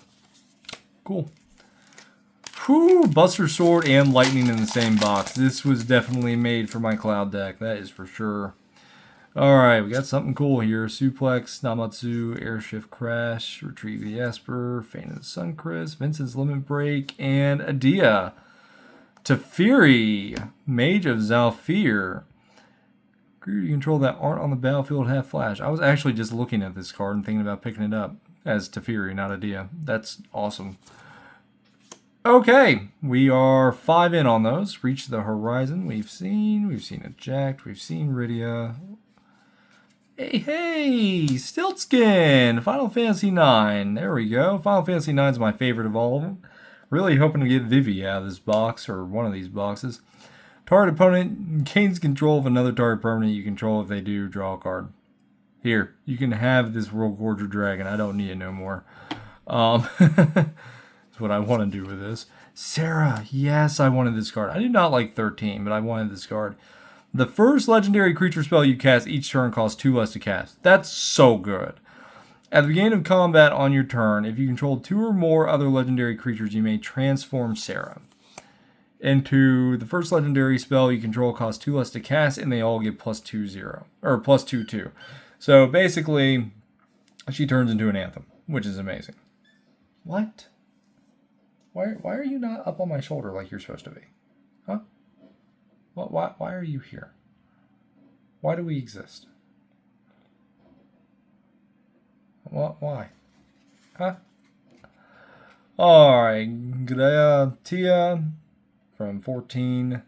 Cool. Whew, Buster Sword and Lightning in the same box. This was definitely made for my Cloud deck. That is for sure. Alright, we got something cool here. Suplex, Namatsu, Airshift Crash, Retrieve the Esper, Feign of the Suncrest, Vincent's Limit Break, and Adia. Teferi, Mage of Zhalfir. Creatures you control that aren't on the battlefield have flash. I was actually just looking at this card and thinking about picking it up as Teferi, not Adia. That's awesome. Okay, we are 5 in on those. Reach the Horizon. We've seen Eject. We've seen Rydia. Hey, Stiltskin! Final Fantasy IX. There we go. Final Fantasy IX is my favorite of all of them. Really hoping to get Vivi out of this box, or one of these boxes. Target opponent gains control of another target permanent you control. If they do, draw a card. Here, you can have this World Gorger Dragon. I don't need it no more. That's what I want to do with this. Sarah, yes, I wanted this card. I did not like 13, but I wanted this card. The first legendary creature spell you cast each turn costs 2 less to cast. That's so good. At the beginning of combat on your turn, if you control 2 or more other legendary creatures, you may transform Sarah into the first legendary spell you control costs 2 less to cast, and they all get +2/0 or +2/2. So basically, she turns into an Anthem, which is amazing. What? Why are you not up on my shoulder like you're supposed to be? Huh? Why are you here? Why do we exist? Why? Huh? Alright, Gdea Tia from 14.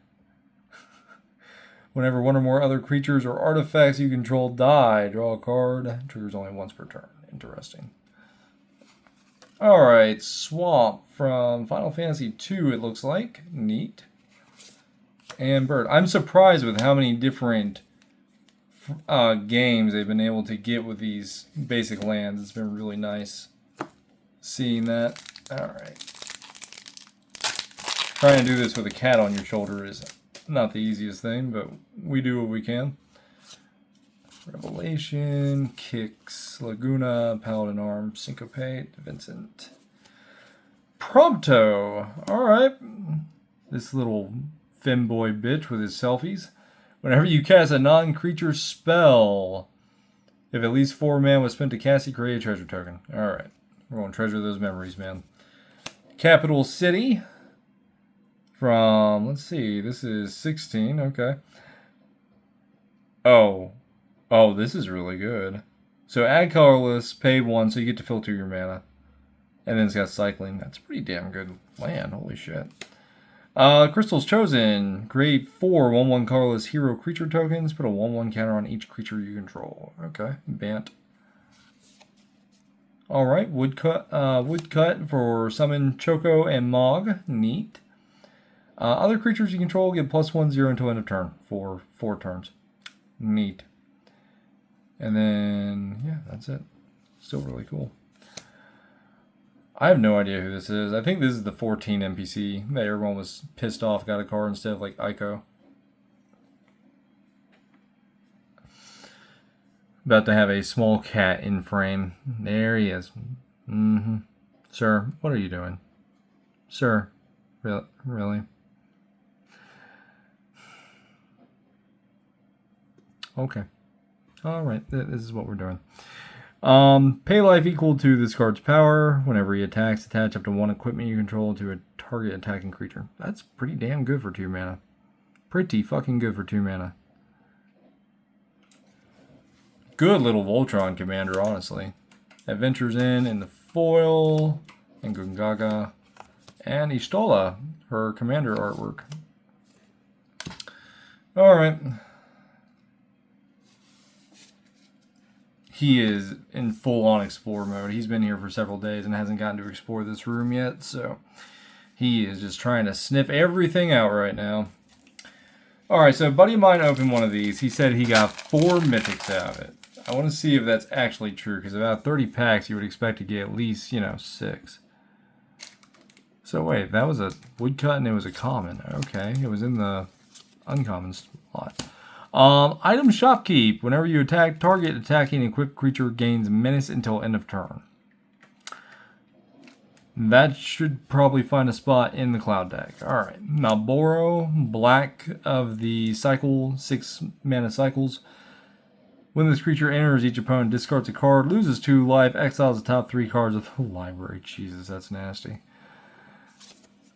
Whenever one or more other creatures or artifacts you control die, draw a card. Triggers only once per turn. Interesting. Alright, Swamp from Final Fantasy II, it looks like. Neat. And Bird. I'm surprised with how many different games they've been able to get with these basic lands. It's been really nice seeing that. Alright. Trying to do this with a cat on your shoulder is not the easiest thing, but we do what we can. Revelation, Kicks, Laguna, Paladin Arm, Syncopate, Vincent. Prompto. Alright. This little femboy bitch with his selfies. Whenever you cast a non-creature spell, if at least 4 mana was spent to cast it, create a treasure token. Alright. We're going to treasure those memories, man. Capital City. From, let's see, this is 16, okay. Oh, this is really good. So add colorless, pay 1, so you get to filter your mana. And then it's got cycling. That's pretty damn good land, holy shit. Crystal's Chosen. Grade 4, 1/1 colorless hero creature tokens. Put a 1/1 counter on each creature you control. Okay, Bant. Alright, Woodcut for Summon Choco and Mog. Neat. Other creatures you control get +1/0 until end of turn for 4 turns. Neat. And then, yeah, that's it. Still really cool. I have no idea who this is. I think this is the 14 NPC that everyone was pissed off got a card instead of like Ico. About to have a small cat in frame. There he is. Sir, what are you doing? Sir, really? Okay. Alright, this is what we're doing. Pay life equal to this card's power. Whenever he attacks, attach up to 1 equipment you control to a target attacking creature. That's pretty damn good for 2 mana. Pretty fucking good for 2 mana. Good little Voltron commander, honestly. Adventures in the foil, and Gungaga, and Y'shtola, her commander artwork. Alright. He is in full-on explore mode. He's been here for several days and hasn't gotten to explore this room yet, so he is just trying to sniff everything out right now. Alright, so a buddy of mine opened one of these. He said he got 4 mythics out of it. I want to see if that's actually true, because about 30 packs you would expect to get at least, 6. So wait, that was a woodcut and it was a common. Okay, it was in the uncommon slot. Item shopkeep. Whenever you attack, target attacking equipped creature gains menace until end of turn. That should probably find a spot in the cloud deck. Alright, Malboro, black of the cycle, 6 mana cycles. When this creature enters, each opponent discards a card, loses 2 life, exiles the top 3 cards of the library. Jesus, that's nasty.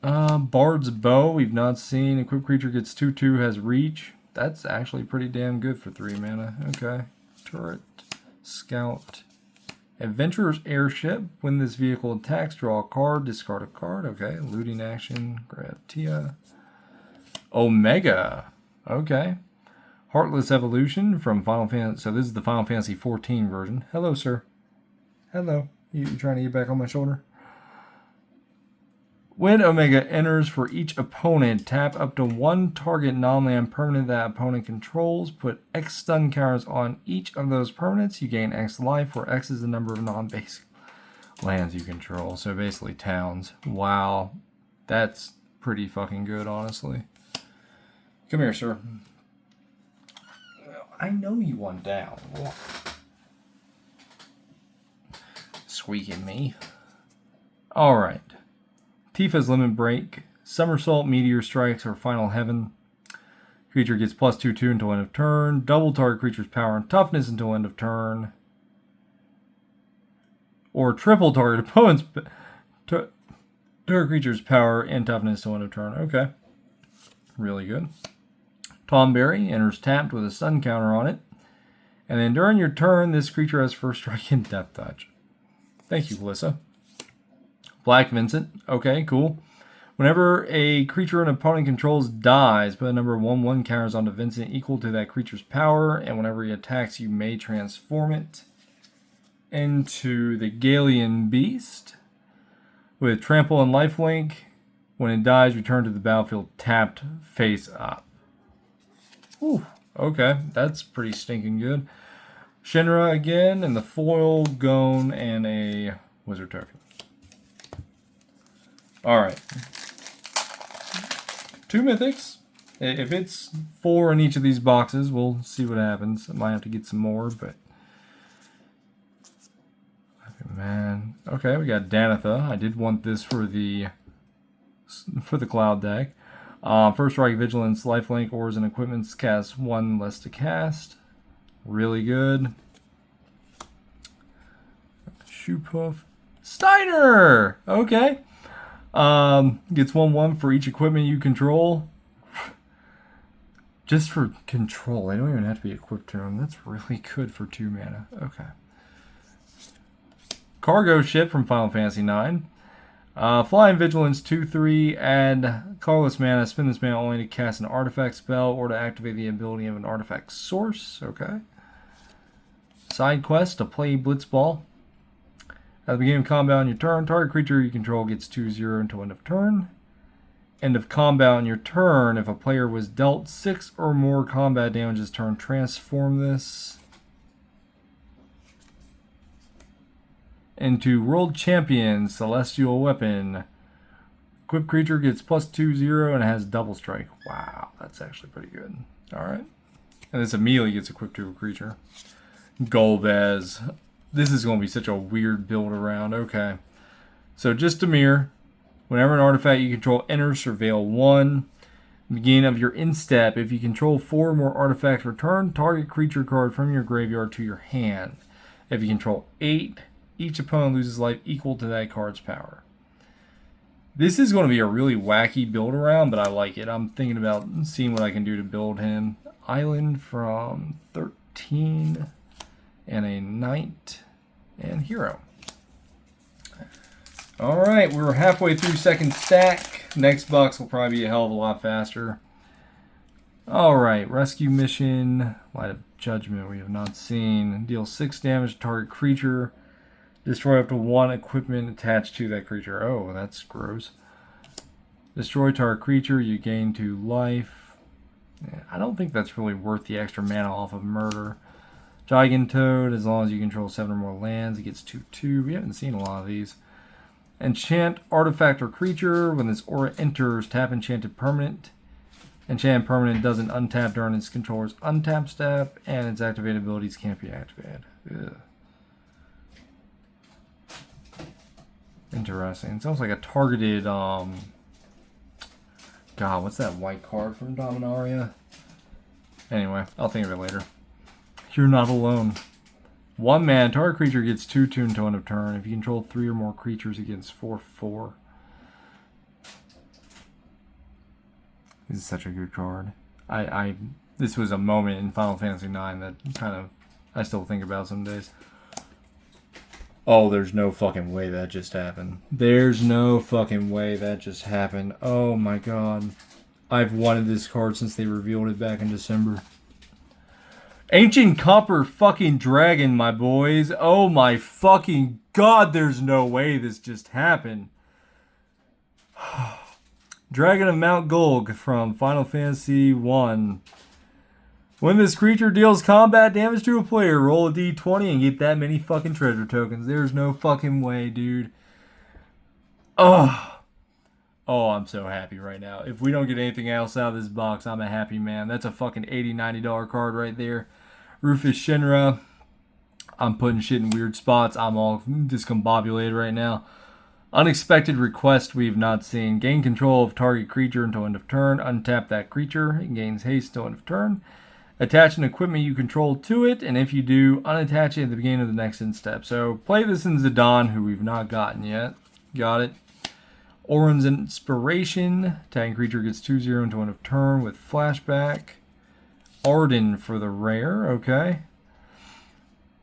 Bard's Bow, we've not seen. Equipped creature gets 2/2, has reach. That's actually pretty damn good for 3 mana. Okay. Turret, Scout. Adventurer's Airship. When this vehicle attacks, draw a card, discard a card. Okay. Looting action, Gratia. Omega. Okay. Heartless Evolution from Final Fantasy. So this is the Final Fantasy 14 version. Hello, sir. Hello. You trying to get back on my shoulder? When Omega enters, for each opponent, tap up to 1 target non-land permanent that opponent controls. Put X stun counters on each of those permanents. You gain X life, where X is the number of non-basic lands you control. So basically towns. Wow. That's pretty fucking good, honestly. Come here, sir. I know you want down. Squeaking me. Alright. Tifa's Limit Break. Somersault, Meteor Strikes, or Final Heaven. Creature gets +2/2 until end of turn. Double target creature's power and toughness until end of turn. Or triple target opponent's target creature's power and toughness until end of turn. Okay. Really good. Tomberry enters tapped with a stun counter on it. And then during your turn, this creature has first strike and death touch. Thank you, Melissa. Black Vincent. Okay, cool. Whenever a creature an opponent controls dies, put a number of 1/1 counters onto Vincent equal to that creature's power, and whenever he attacks, you may transform it into the Galian Beast with Trample and Lifelink. When it dies, return to the battlefield tapped face up. Ooh, okay, that's pretty stinking good. Shinra again, and the foil, Gone, and a wizard token. Alright. 2 mythics. If it's 4 in each of these boxes, we'll see what happens. I might have to get some more, but... man. Okay, we got Danitha. I did want this for the cloud deck. First strike, Vigilance, Lifelink, Ores, and Equipments cast 1 less to cast. Really good. Shoepuff. Steiner! Okay. Gets 1/1 for each equipment you control. Just for control. They don't even have to be equipped to them. That's really good for 2 mana. Okay. Cargo Ship from Final Fantasy IX. Flying Vigilance 2/3, add colorless mana, spend this mana only to cast an artifact spell or to activate the ability of an artifact source. Okay. Side quest to play Blitzball. At the beginning of combat on your turn, target creature you control gets 2/0 until end of turn. End of combat on your turn, if a player was dealt 6 or more combat damage this turn, transform this into World Champion Celestial Weapon. Equipped creature gets +2/0 and it has double strike. Wow, that's actually pretty good. Alright. And this immediately gets equipped to a creature. Golbez. This is going to be such a weird build around. Okay. So just Dimir. Whenever an artifact you control enters Surveil 1, beginning of your end step, if you control 4 or more artifacts, return target creature card from your graveyard to your hand. If you control 8, each opponent loses life equal to that card's power. This is going to be a really wacky build around, but I like it. I'm thinking about seeing what I can do to build him. Island from 13, and a knight, and hero. Alright, we're halfway through second stack. Next box will probably be a hell of a lot faster. Alright, rescue mission. Light of Judgment we have not seen. Deal 6 damage to target creature. Destroy up to 1 equipment attached to that creature. Oh, that's gross. Destroy target creature, you gain 2 life. Yeah, I don't think that's really worth the extra mana off of murder. Gigantoad, as long as you control 7 or more lands, it gets 2/2. We haven't seen a lot of these. Enchant artifact or creature. When this aura enters, tap enchanted permanent. Enchanted permanent doesn't untap during its controller's untap step, and its activated abilities can't be activated. Ugh. Interesting. It sounds like a targeted, God, what's that white card from Dominaria? Anyway, I'll think of it later. You're not alone. 1 man, target creature gets 2/2 until end of turn. If you control 3 or more creatures, it gets 4/4. This is such a good card. This was a moment in Final Fantasy IX that I still think about some days. Oh, there's no fucking way that just happened. There's no fucking way that just happened. Oh my god. I've wanted this card since they revealed it back in December. Ancient Copper fucking Dragon, my boys. Oh my fucking god, there's no way this just happened. Dragon of Mount Gulg from Final Fantasy 1. When this creature deals combat damage to a player, roll a d20 and get that many fucking treasure tokens. There's no fucking way, dude. Oh, I'm so happy right now. If we don't get anything else out of this box, I'm a happy man. That's a fucking $80, $90 card right there. Rufus Shinra. I'm putting shit in weird spots. I'm all discombobulated right now. Unexpected request we've not seen. Gain control of target creature until end of turn. Untap that creature. It gains haste until end of turn. Attach an equipment you control to it, and if you do, unattach it at the beginning of the next end step. So play this in Zidane, who we've not gotten yet. Got it. Orin's Inspiration. Tagging creature gets 2/0 until end of turn with flashback. Arden for the rare. Okay.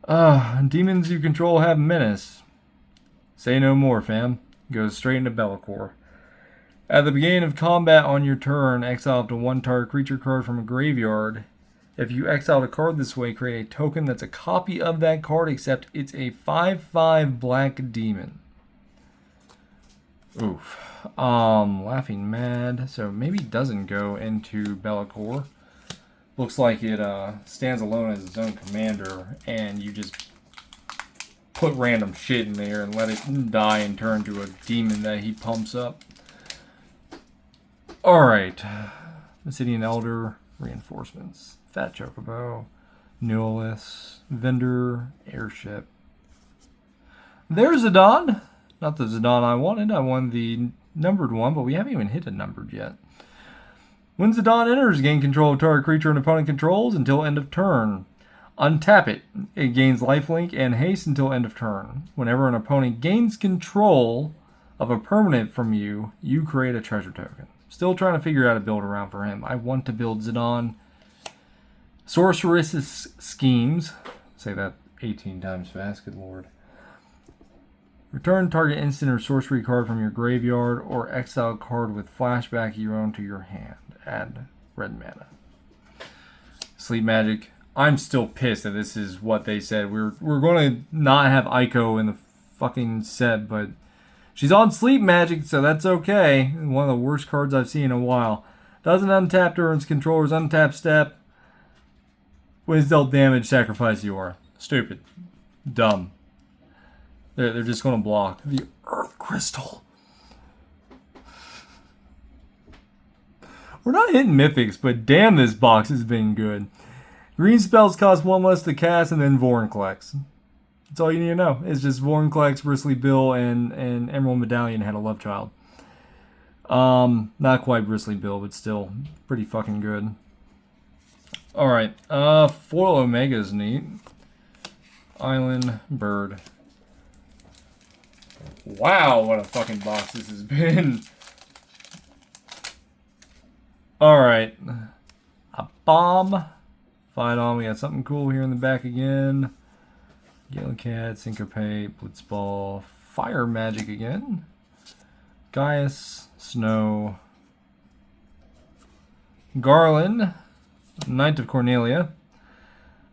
Demons you control have menace. Say no more, fam. Goes straight into Be'lakor. At the beginning of combat on your turn, exile up to 1 target creature card from a graveyard. If you exile a card this way, create a token that's a copy of that card, except it's a 5/5 black demon. Oof. Laughing Mad. So maybe it doesn't go into Be'lakor. Looks like it stands alone as its own commander, and you just put random shit in there and let it die and turn to a demon that he pumps up. Alright. Obsidian Elder, Reinforcements. Fat Chocobo, Neolis, Vendor, Airship. There's Zidane. Not the Zidane I wanted. I wanted the numbered one, but we haven't even hit a numbered yet. When Zidane enters, gain control of target creature and opponent controls until end of turn. Untap it. It gains lifelink and haste until end of turn. Whenever an opponent gains control of a permanent from you, you create a treasure token. Still trying to figure out a build around for him. I want to build Zidane. Sorceress Schemes. Say that 18 times fast, good lord. Return target instant or sorcery card from your graveyard or exile card with flashback you own to your hand. Add red mana. Sleep Magic. I'm still pissed that this is what they said. We're going to not have Aiko in the fucking set, but she's on Sleep Magic, so that's okay. One of the worst cards I've seen in a while. Doesn't untap during its controller's untap step. When it's dealt damage, sacrifice Yor. Stupid. Dumb. They're just going to block. The Earth Crystal. We're not hitting mythics, but damn, this box has been good. Green spells cost 1 less to cast, and then Vorinclex. That's all you need to know. It's just Vorinclex, Bristly Bill, and Emerald Medallion had a love child. Not quite Bristly Bill, but still pretty fucking good. Alright, Foil Omega is neat. Island Bird. Wow, what a fucking box this has been. Alright. A bomb. Fight on. We got something cool here in the back again. Yellow Cat, Syncopate, Blitzball, Fire Magic again. Gaius, Snow. Garland, Knight of Cornelia.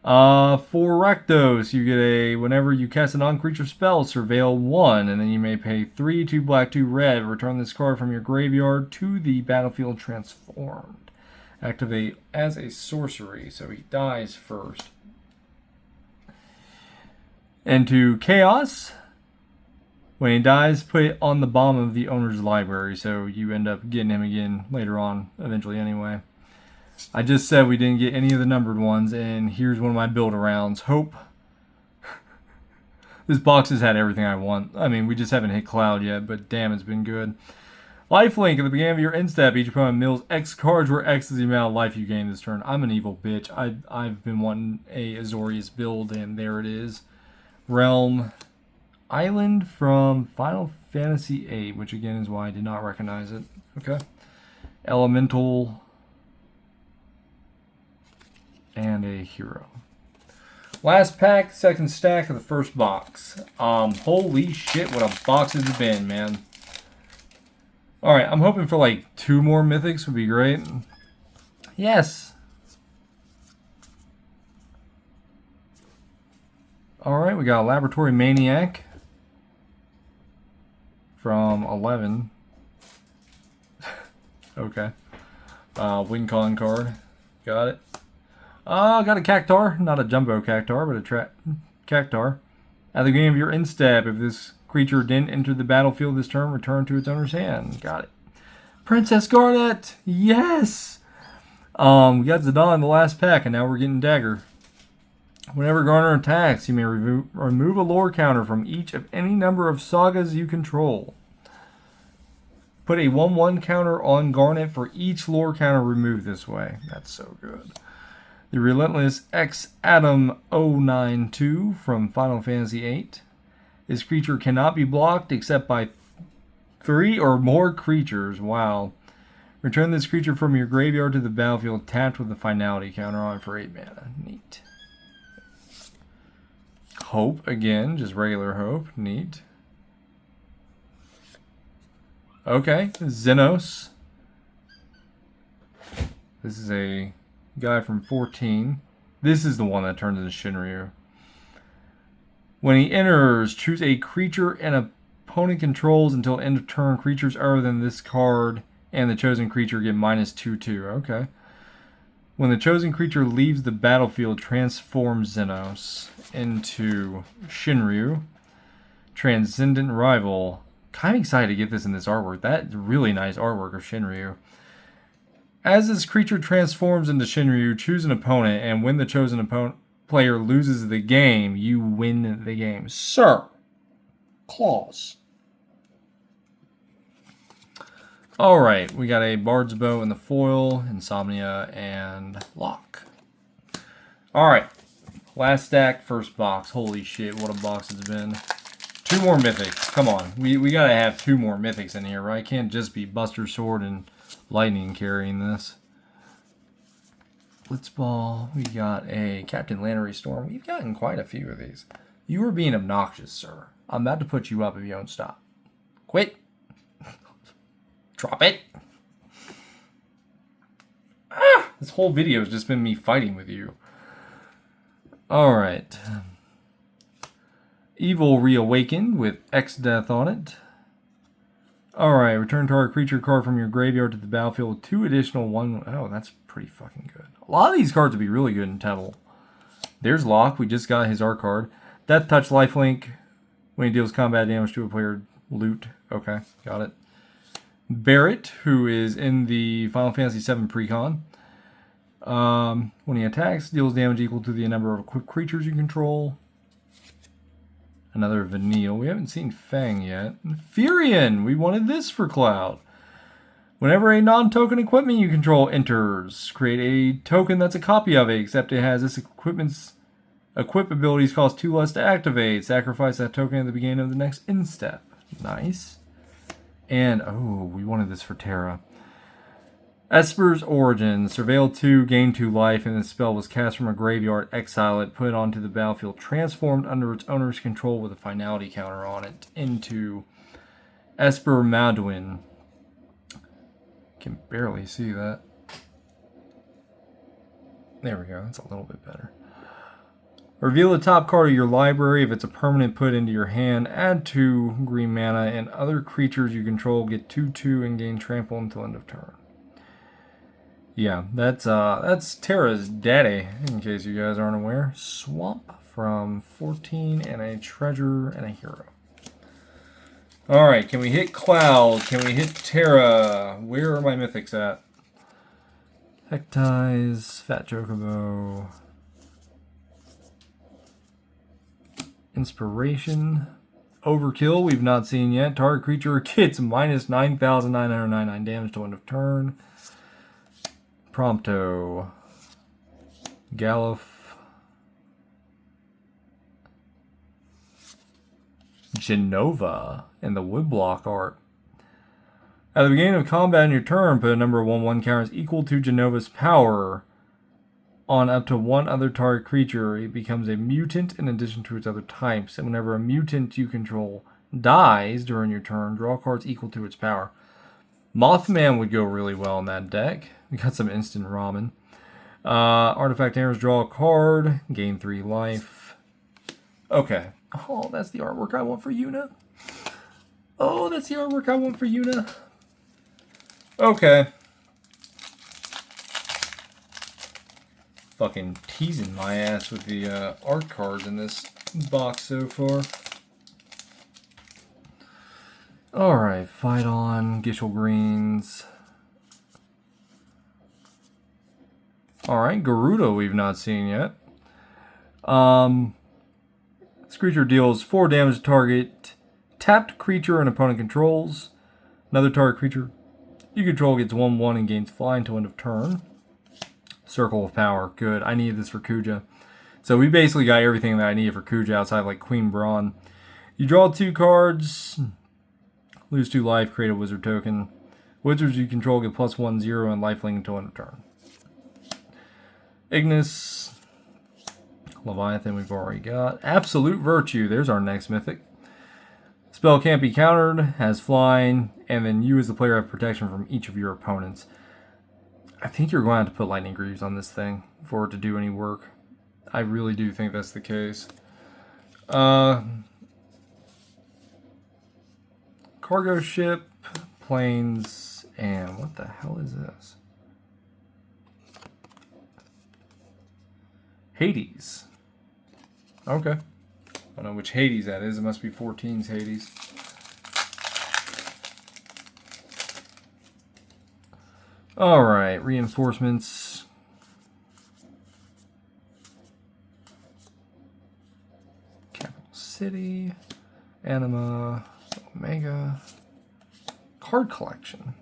For Rakdos, you get a, whenever you cast a non-creature spell, surveil 1, and then you may pay 3, 2 black, 2 red. Return this card from your graveyard to the battlefield transformed. Activate as a sorcery, so he dies first. Into Chaos. When he dies, put it on the bottom of the owner's library, so you end up getting him again later on, eventually anyway. I just said we didn't get any of the numbered ones, and here's one of my build-arounds. Hope. This box has had everything I want. I mean, we just haven't hit Cloud yet, but damn, it's been good. Lifelink. At the beginning of your end step, each opponent mills X cards, where X is the amount of life you gain this turn. I'm an evil bitch. I've been wanting a Azorius build, and there it is. Realm. Island from Final Fantasy VIII, which again is why I did not recognize it. Okay. Elemental. And a hero. Last pack, second stack of the first box. Holy shit, what a box has it been, man. Alright, I'm hoping for like 2 more mythics would be great. Yes. Alright, we got a Laboratory Maniac from 11. Okay. WinCon card. Got it. Got a Cactuar. Not a Jumbo Cactuar, but a Cactuar. At the beginning of your end step, if this creature didn't enter the battlefield this turn, return to its owner's hand. Got it. Princess Garnet! Yes! We got Zidane in the last pack, and now we're getting Dagger. Whenever Garner attacks, you may remove a lore counter from each of any number of sagas you control. Put a 1/1 counter on Garnet for each lore counter removed this way. That's so good. The Relentless X Adam 092 from Final Fantasy VIII. This creature cannot be blocked except by 3 or more creatures. Wow. Return this creature from your graveyard to the battlefield tapped with a finality counter on it for 8 mana. Neat. Hope again, just regular Hope. Neat. Okay, Xenos. This is a guy from 14. This is the one that turns into Shinryu. When he enters, choose a creature an opponent controls until end of turn. Creatures other than this card and the chosen creature get -2/2. Okay. When the chosen creature leaves the battlefield, transform Xenos into Shinryu. Transcendent Rival. Kind of excited to get this in this artwork. That's really nice artwork of Shinryu. As this creature transforms into Shinryu, choose an opponent, and when the chosen player loses the game, you win the game. Sir. Claws. Alright, we got a Bard's Bow in the foil, Insomnia, and Lock. Alright, last stack, first box. Holy shit, what a box it's been. 2 more mythics. Come on, we gotta have 2 more mythics in here, right? Can't just be Buster Sword and Lightning carrying this. Blitzball. We got a Captain Lannery Storm. We've gotten quite a few of these. You are being obnoxious, sir. I'm about to put you up if you don't stop. Quit. Drop it. Ah, this whole video has just been me fighting with you. Alright. Evil Reawakened with X-Death on it. Alright, return target creature card from your graveyard to the battlefield with 2 additional 1... Oh, that's pretty fucking good. A lot of these cards would be really good in Tettle. There's Locke. We just got his art card. Death Touch Lifelink. When he deals combat damage to a player, loot. Okay, got it. Barret, who is in the Final Fantasy VII Precon. When he attacks, deals damage equal to the number of equipped creatures you control. Another Vanille. We haven't seen Fang yet. Furion! We wanted this for Cloud. Whenever a non-token equipment you control enters, create a token that's a copy of it, except it has this equipment's equip abilities cost 2 less to activate. Sacrifice that token at the beginning of the next instep. Nice. And, oh, we wanted this for Terra. Esper's Origin. Surveil 2, gain 2 life, and the spell was cast from a graveyard. Exile it, put it onto the battlefield, transformed under its owner's control with a finality counter on it into Esper Madwin. Can barely see that. There we go. That's a little bit better. Reveal the top card of your library. If it's a permanent, put into your hand. Add 2 green mana, and other creatures you control get 2/2 and gain trample until end of turn. Yeah, that's Terra's daddy, in case you guys aren't aware. Swamp from 14 and a treasure and a hero. Alright, can we hit Cloud? Can we hit Terra? Where are my mythics at? Hectize, Fat Chocobo. Inspiration. Overkill, we've not seen yet. Target creature gets minus 9,999 damage to end of turn. Prompto. Galuf. Genova and the woodblock art. At the beginning of combat in your turn, put a number of 1/1 counters equal to Genova's power on up to one other target creature. It becomes a mutant in addition to its other types. And whenever a mutant you control dies during your turn, draw cards equal to its power. Mothman would go really well in that deck. We got some instant ramen. Artifact errors, draw a card, gain 3 life. Okay. Oh, that's the artwork I want for Yuna. Oh, that's the artwork I want for Yuna. Okay. Fucking teasing my ass with the art cards in this box so far. Alright, Fight On, Gishel Greens. Alright, Garuda we've not seen yet. This creature deals 4 damage to target tapped creature an opponent controls. Another target creature you control gets 1/1 and gains fly until end of turn. Circle of Power. Good. I needed this for Kuja. So we basically got everything that I needed for Kuja outside like Queen Braun. You draw 2 cards. Lose 2 life. Create a wizard token. Wizards you control get +1/0 and lifelink until end of turn. Ignis. Leviathan we've already got. Absolute Virtue. There's our next mythic. Spell can't be countered. Has flying. And then you as the player have protection from each of your opponents. I think you're going to have to put Lightning Greaves on this thing for it to do any work. I really do think that's the case. Cargo ship, planes, and what the hell is this? Hades. Okay. I don't know which Hades that is. It must be 14's Hades. Alright, reinforcements. Capital City. Anima. Omega. Card collection.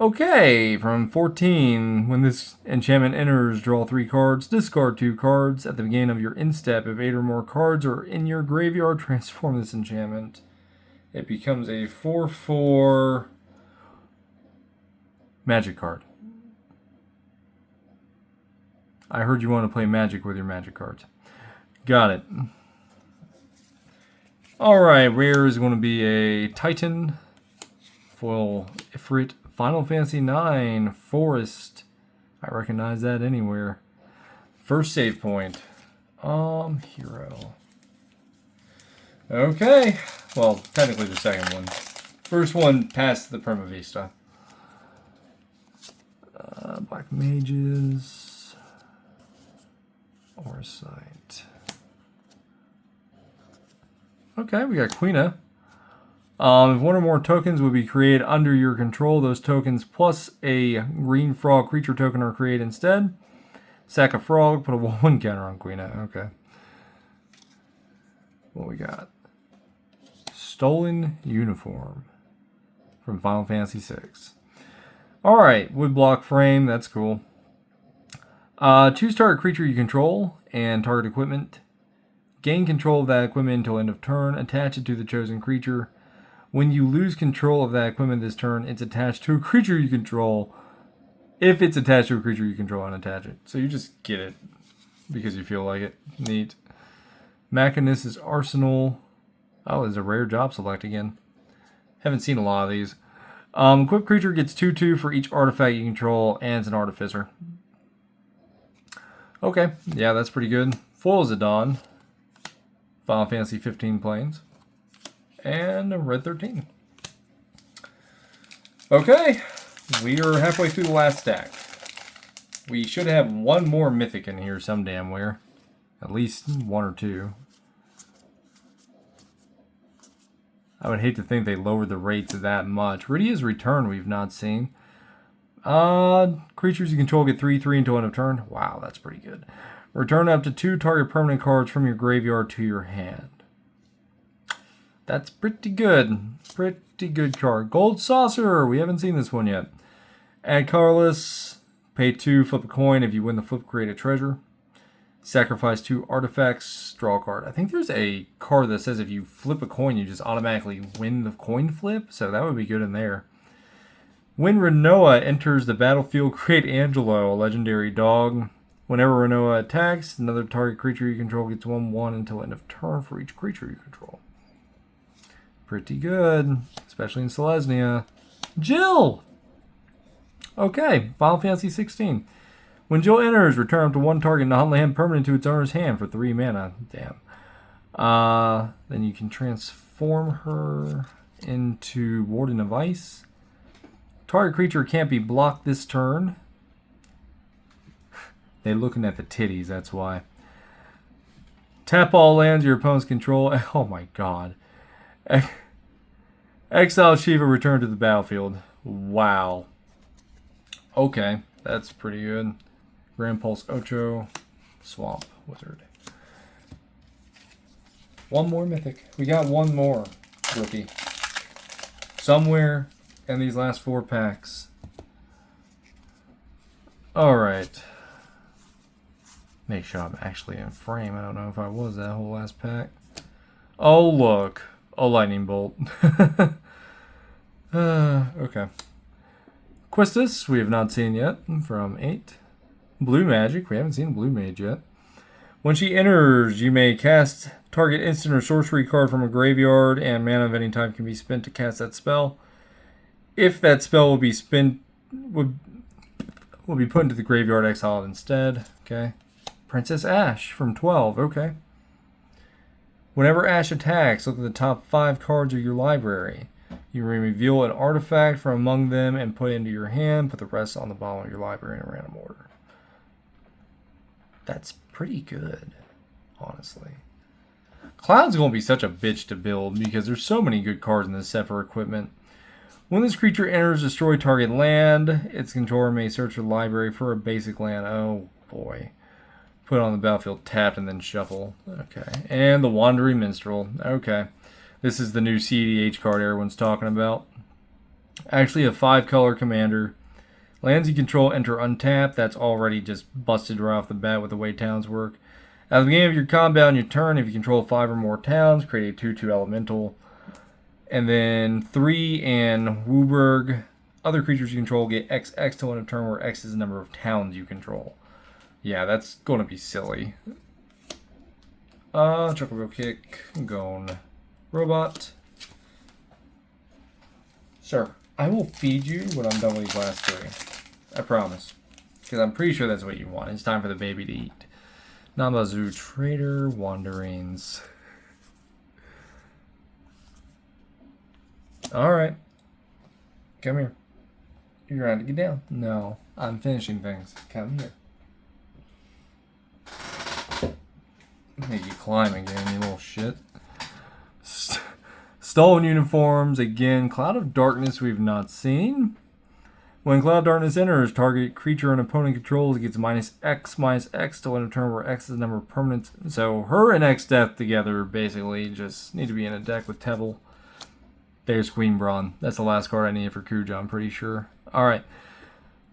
Okay, from 14, when this enchantment enters, draw 3 cards, discard 2 cards. At the beginning of your instep, if 8 or more cards are in your graveyard, transform this enchantment. It becomes a 4/4 magic card. I heard you want to play Magic with your Magic cards. Got it. Alright, rare is going to be a Titan. Foil Ifrit. Final Fantasy IX. Forest. I recognize that anywhere. First save point. Hero. Okay. Well, technically the second one. First one past the Prima Vista. Black Mages. Orsight. Okay, we got Quina. If one or more tokens would be created under your control, those tokens plus a green frog creature token are created instead. Sack a frog, put a 1/1 counter on Quina. Okay. What we got? Stolen Uniform from Final Fantasy VI. Alright, woodblock frame, that's cool. Choose target creature you control and target equipment. Gain control of that equipment until end of turn. Attach it to the chosen creature. When you lose control of that equipment this turn, it's attached to a creature you control. If it's attached to a creature you control, unattach it. So you just get it because you feel like it. Neat. Machinist's Arsenal. Oh, there's a rare job select again. Haven't seen a lot of these. Equipped creature gets 2/2 for each artifact you control and is an artificer. Okay, yeah, that's pretty good. Foil Zidane. Final Fantasy 15 planes. And Red 13. Okay, we are halfway through the last stack. We should have one more mythic in here some damn where. At least one or two. I would hate to think they lowered the rates that much. Rydia's Return we've not seen. Creatures you control get 3/3 until end of turn. Wow, that's pretty good. Return up to 2 target permanent cards from your graveyard to your hand. That's pretty good. Pretty good card. Gold Saucer. We haven't seen this one yet. Add colorless. Pay 2, flip a coin. If you win the flip, create a treasure. Sacrifice 2 artifacts. Draw a card. I think there's a card that says if you flip a coin, you just automatically win the coin flip. So that would be good in there. When Renoa enters the battlefield, create Angelo, a legendary dog. Whenever Renoa attacks, another target creature you control gets 1/1 until end of turn for each creature you control. Pretty good, especially in Selesnya. Jill! Okay, Final Fantasy 16. When Jill enters, return up to 1 target non-land permanent to its owner's hand for 3 mana. Damn. Then you can transform her into Warden of Ice. Target creature can't be blocked this turn. They're looking at the titties, that's why. Tap all lands your opponent's control. Oh my god. Exile Shiva return to the battlefield. Wow. Okay, that's pretty good. Grand Pulse Ocho. Swamp Wizard. One more mythic. We got one more rookie. Somewhere in these last 4 packs. Alright. Make sure I'm actually in frame. I don't know if I was that whole last pack. Oh, look. A lightning bolt. Okay. Quistis, we have not seen yet from 8. Blue Magic, we haven't seen Blue Mage yet. When she enters, you may cast target instant or sorcery card from a graveyard, and mana of any type can be spent to cast that spell. If that spell will be spent, will be put into the graveyard, exiled instead. Okay. Princess Ash from 12. Okay. Whenever Ash attacks, look at the top 5 cards of your library. You may reveal an artifact from among them and put it into your hand. Put the rest on the bottom of your library in a random order. That's pretty good, honestly. Cloud's going to be such a bitch to build because there's so many good cards in this set for equipment. When this creature enters, destroy target land. Its controller may search the library for a basic land. Oh, boy. Put it on the battlefield, tapped, and then shuffle. Okay. And the Wandering Minstrel. Okay. This is the new CDH card everyone's talking about. Actually, a 5-color commander. Lands you control enter untapped. That's already just busted right off the bat with the way towns work. At the beginning of your combat on your turn, if you control 5 or more towns, create a 2/2 elemental. And then 3 and Wooburg. Other creatures you control get XX till end of turn, where X is the number of towns you control. Yeah, that's going to be silly. Chocobo Kick. Gone. Robot. Sir, I will feed you when I'm done with these last 3. I promise. Because I'm pretty sure that's what you want. It's time for the baby to eat. Namazu Trader Wanderings. Alright. Come here. You're trying to get down. No, I'm finishing things. Come here. Make you climb again, you little shit. Stolen Uniforms, again. Cloud of Darkness we've not seen. When Cloud Darkness enters, target creature an opponent controls gets -X till end of turn, where X is the number of permanents. So her and X Death together basically just need to be in a deck with Tevil. There's Queen Brawn. That's the last card I need for Kuja, I'm pretty sure. Alright.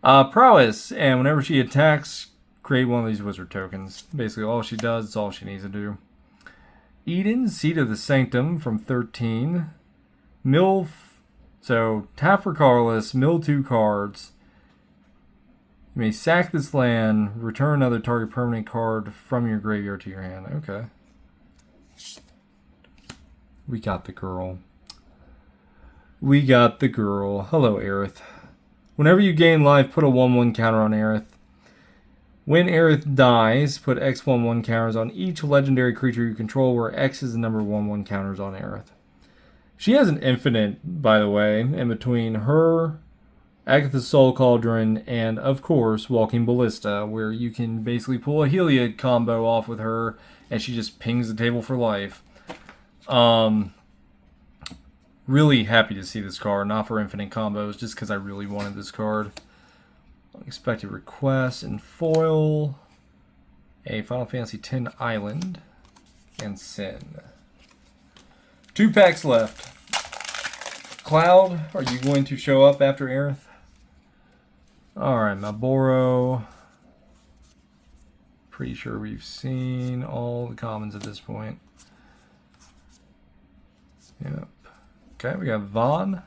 Prowess, and whenever she attacks, create one of these wizard tokens. Basically all she does is all she needs to do. Eden, Seat of the Sanctum from 13. So, tap for colorless, mill 2 cards. You may sack this land, return another target permanent card from your graveyard to your hand. Okay. We got the girl. We got the girl. Hello, Aerith. Whenever you gain life, put a 1/1 counter on Aerith. When Aerith dies, put X 1/1 counters on each legendary creature you control, where X is the number of 1/1 counters on Aerith. She has an infinite, by the way, in between her, Agatha's Soul Cauldron, and, of course, Walking Ballista, where you can basically pull a Heliod combo off with her, and she just pings the table for life. Really happy to see this card, not for infinite combos, just because I really wanted this card. Unexpected Request and foil, a Final Fantasy X Island, and Sin. 2 packs left. Cloud, are you going to show up after Aerith? Alright, Malboro. Pretty sure we've seen all the commons at this point. Yep. Okay, we got Vaughn.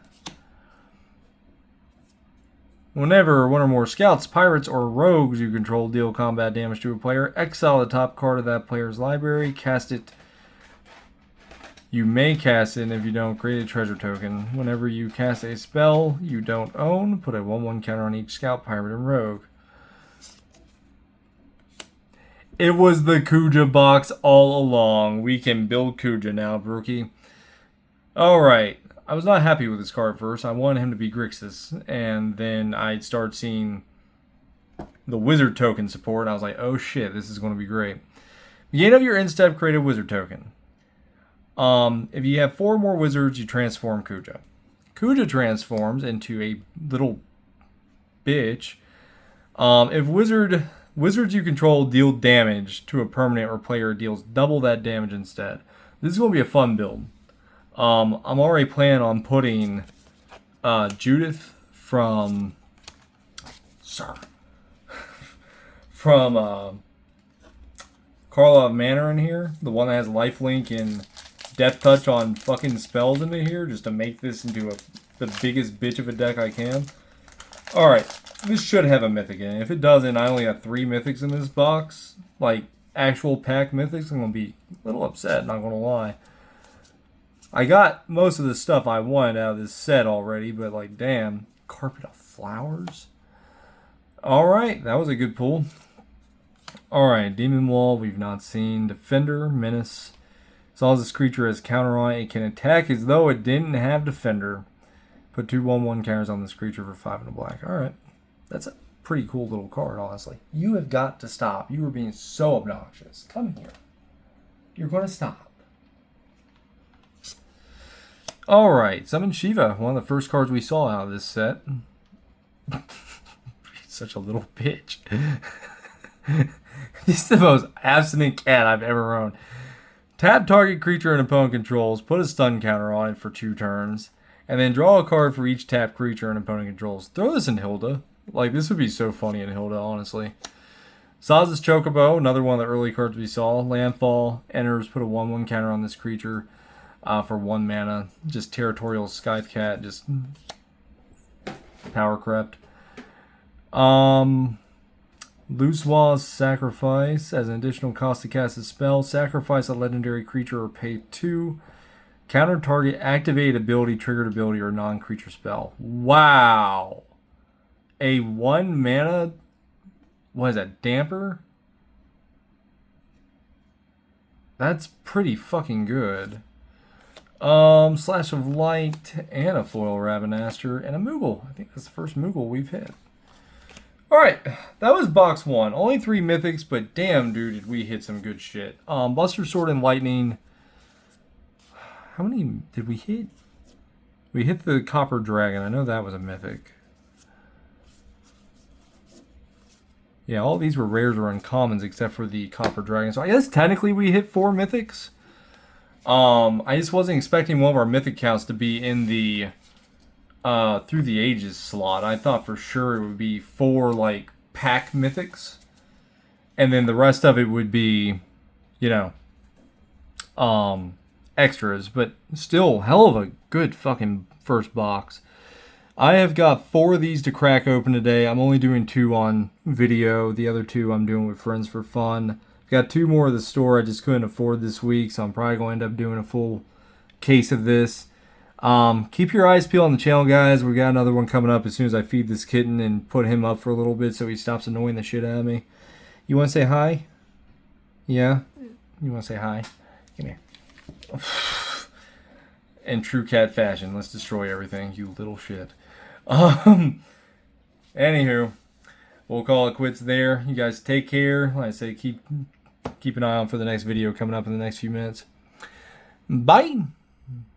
Whenever one or more scouts, pirates, or rogues you control deal combat damage to a player, exile the top card of that player's library, cast it. You may cast it, and if you don't, create a treasure token. Whenever you cast a spell you don't own, put a 1/1 counter on each scout, pirate, and rogue. It was the Kuja box all along. We can build Kuja now, Brookie. Alright. I was not happy with this card at first. I wanted him to be Grixis, and then I started seeing the wizard token support, and I was like, oh shit, this is going to be great. Beginning of your end step, create a wizard token. If you have 4 more wizards, you transform Kuja. Kuja transforms into a little bitch. If wizards you control deal damage to a permanent or player deals double that damage instead. This is going to be a fun build. I'm already planning on putting Judith from Karlov Manor in here, the one that has lifelink and death touch on fucking spells into here, just to make this into the biggest bitch of a deck I can. Alright, this should have a mythic in it. If it doesn't, I only have 3 mythics in this box, like actual pack mythics. I'm gonna be a little upset, not gonna lie. I got most of the stuff I wanted out of this set already, but like, damn. Carpet of Flowers? Alright, that was a good pull. Alright, Demon Wall, we've not seen. Defender, Menace. As long as this creature has counter on it, it can attack as though it didn't have Defender. Put 2 1/1 counters on this creature for 5 and a black. Alright. That's a pretty cool little card, honestly. You have got to stop. You were being so obnoxious. Come here. You're going to stop. Alright, Summon Shiva, one of the first cards we saw out of this set. Such a little bitch. He's the most abstinent cat I've ever owned. Tap target creature an opponent controls, put a stun counter on it for 2 turns, and then draw a card for each tap creature an opponent controls. Throw this in Hilda. Like, this would be so funny in Hilda, honestly. Saz's Chocobo, another one of the early cards we saw. Landfall, enters, put a 1/1 counter on this creature. For 1 mana, just Territorial Scythe Cat, just power crept. Luswa's Sacrifice, as an additional cost to cast a spell, sacrifice a legendary creature or pay 2. Counter target activate ability, triggered ability, or non-creature spell. Wow! A 1 mana, what is that, damper? That's pretty fucking good. Slash of Light, and a foil Ravenaster, and a Moogle. I think that's the first Moogle we've hit. Alright, that was box 1. Only 3 mythics, but damn, dude, did we hit some good shit. Buster Sword and Lightning. How many did we hit? We hit the Copper Dragon. I know that was a mythic. Yeah, all these were rares or uncommons except for the Copper Dragon. So I guess technically we hit 4 mythics. I just wasn't expecting one of our mythic counts to be in the through the ages slot. I thought for sure it would be 4 like pack mythics, and then the rest of it would be, you know, extras. But still, hell of a good fucking first box. I have got 4 of these to crack open today. I'm only doing 2 on video. The other 2 I'm doing with friends for fun. Got 2 more of the store I just couldn't afford this week, so I'm probably going to end up doing a full case of this. Keep your eyes peeled on the channel, guys. We got another one coming up as soon as I feed this kitten and put him up for a little bit so he stops annoying the shit out of me. You want to say hi? Yeah? You want to say hi? Come here. In true cat fashion, let's destroy everything, you little shit. Anywho, we'll call it quits there. You guys take care. Like I say, keep an eye on for the next video coming up in the next few minutes. Bye!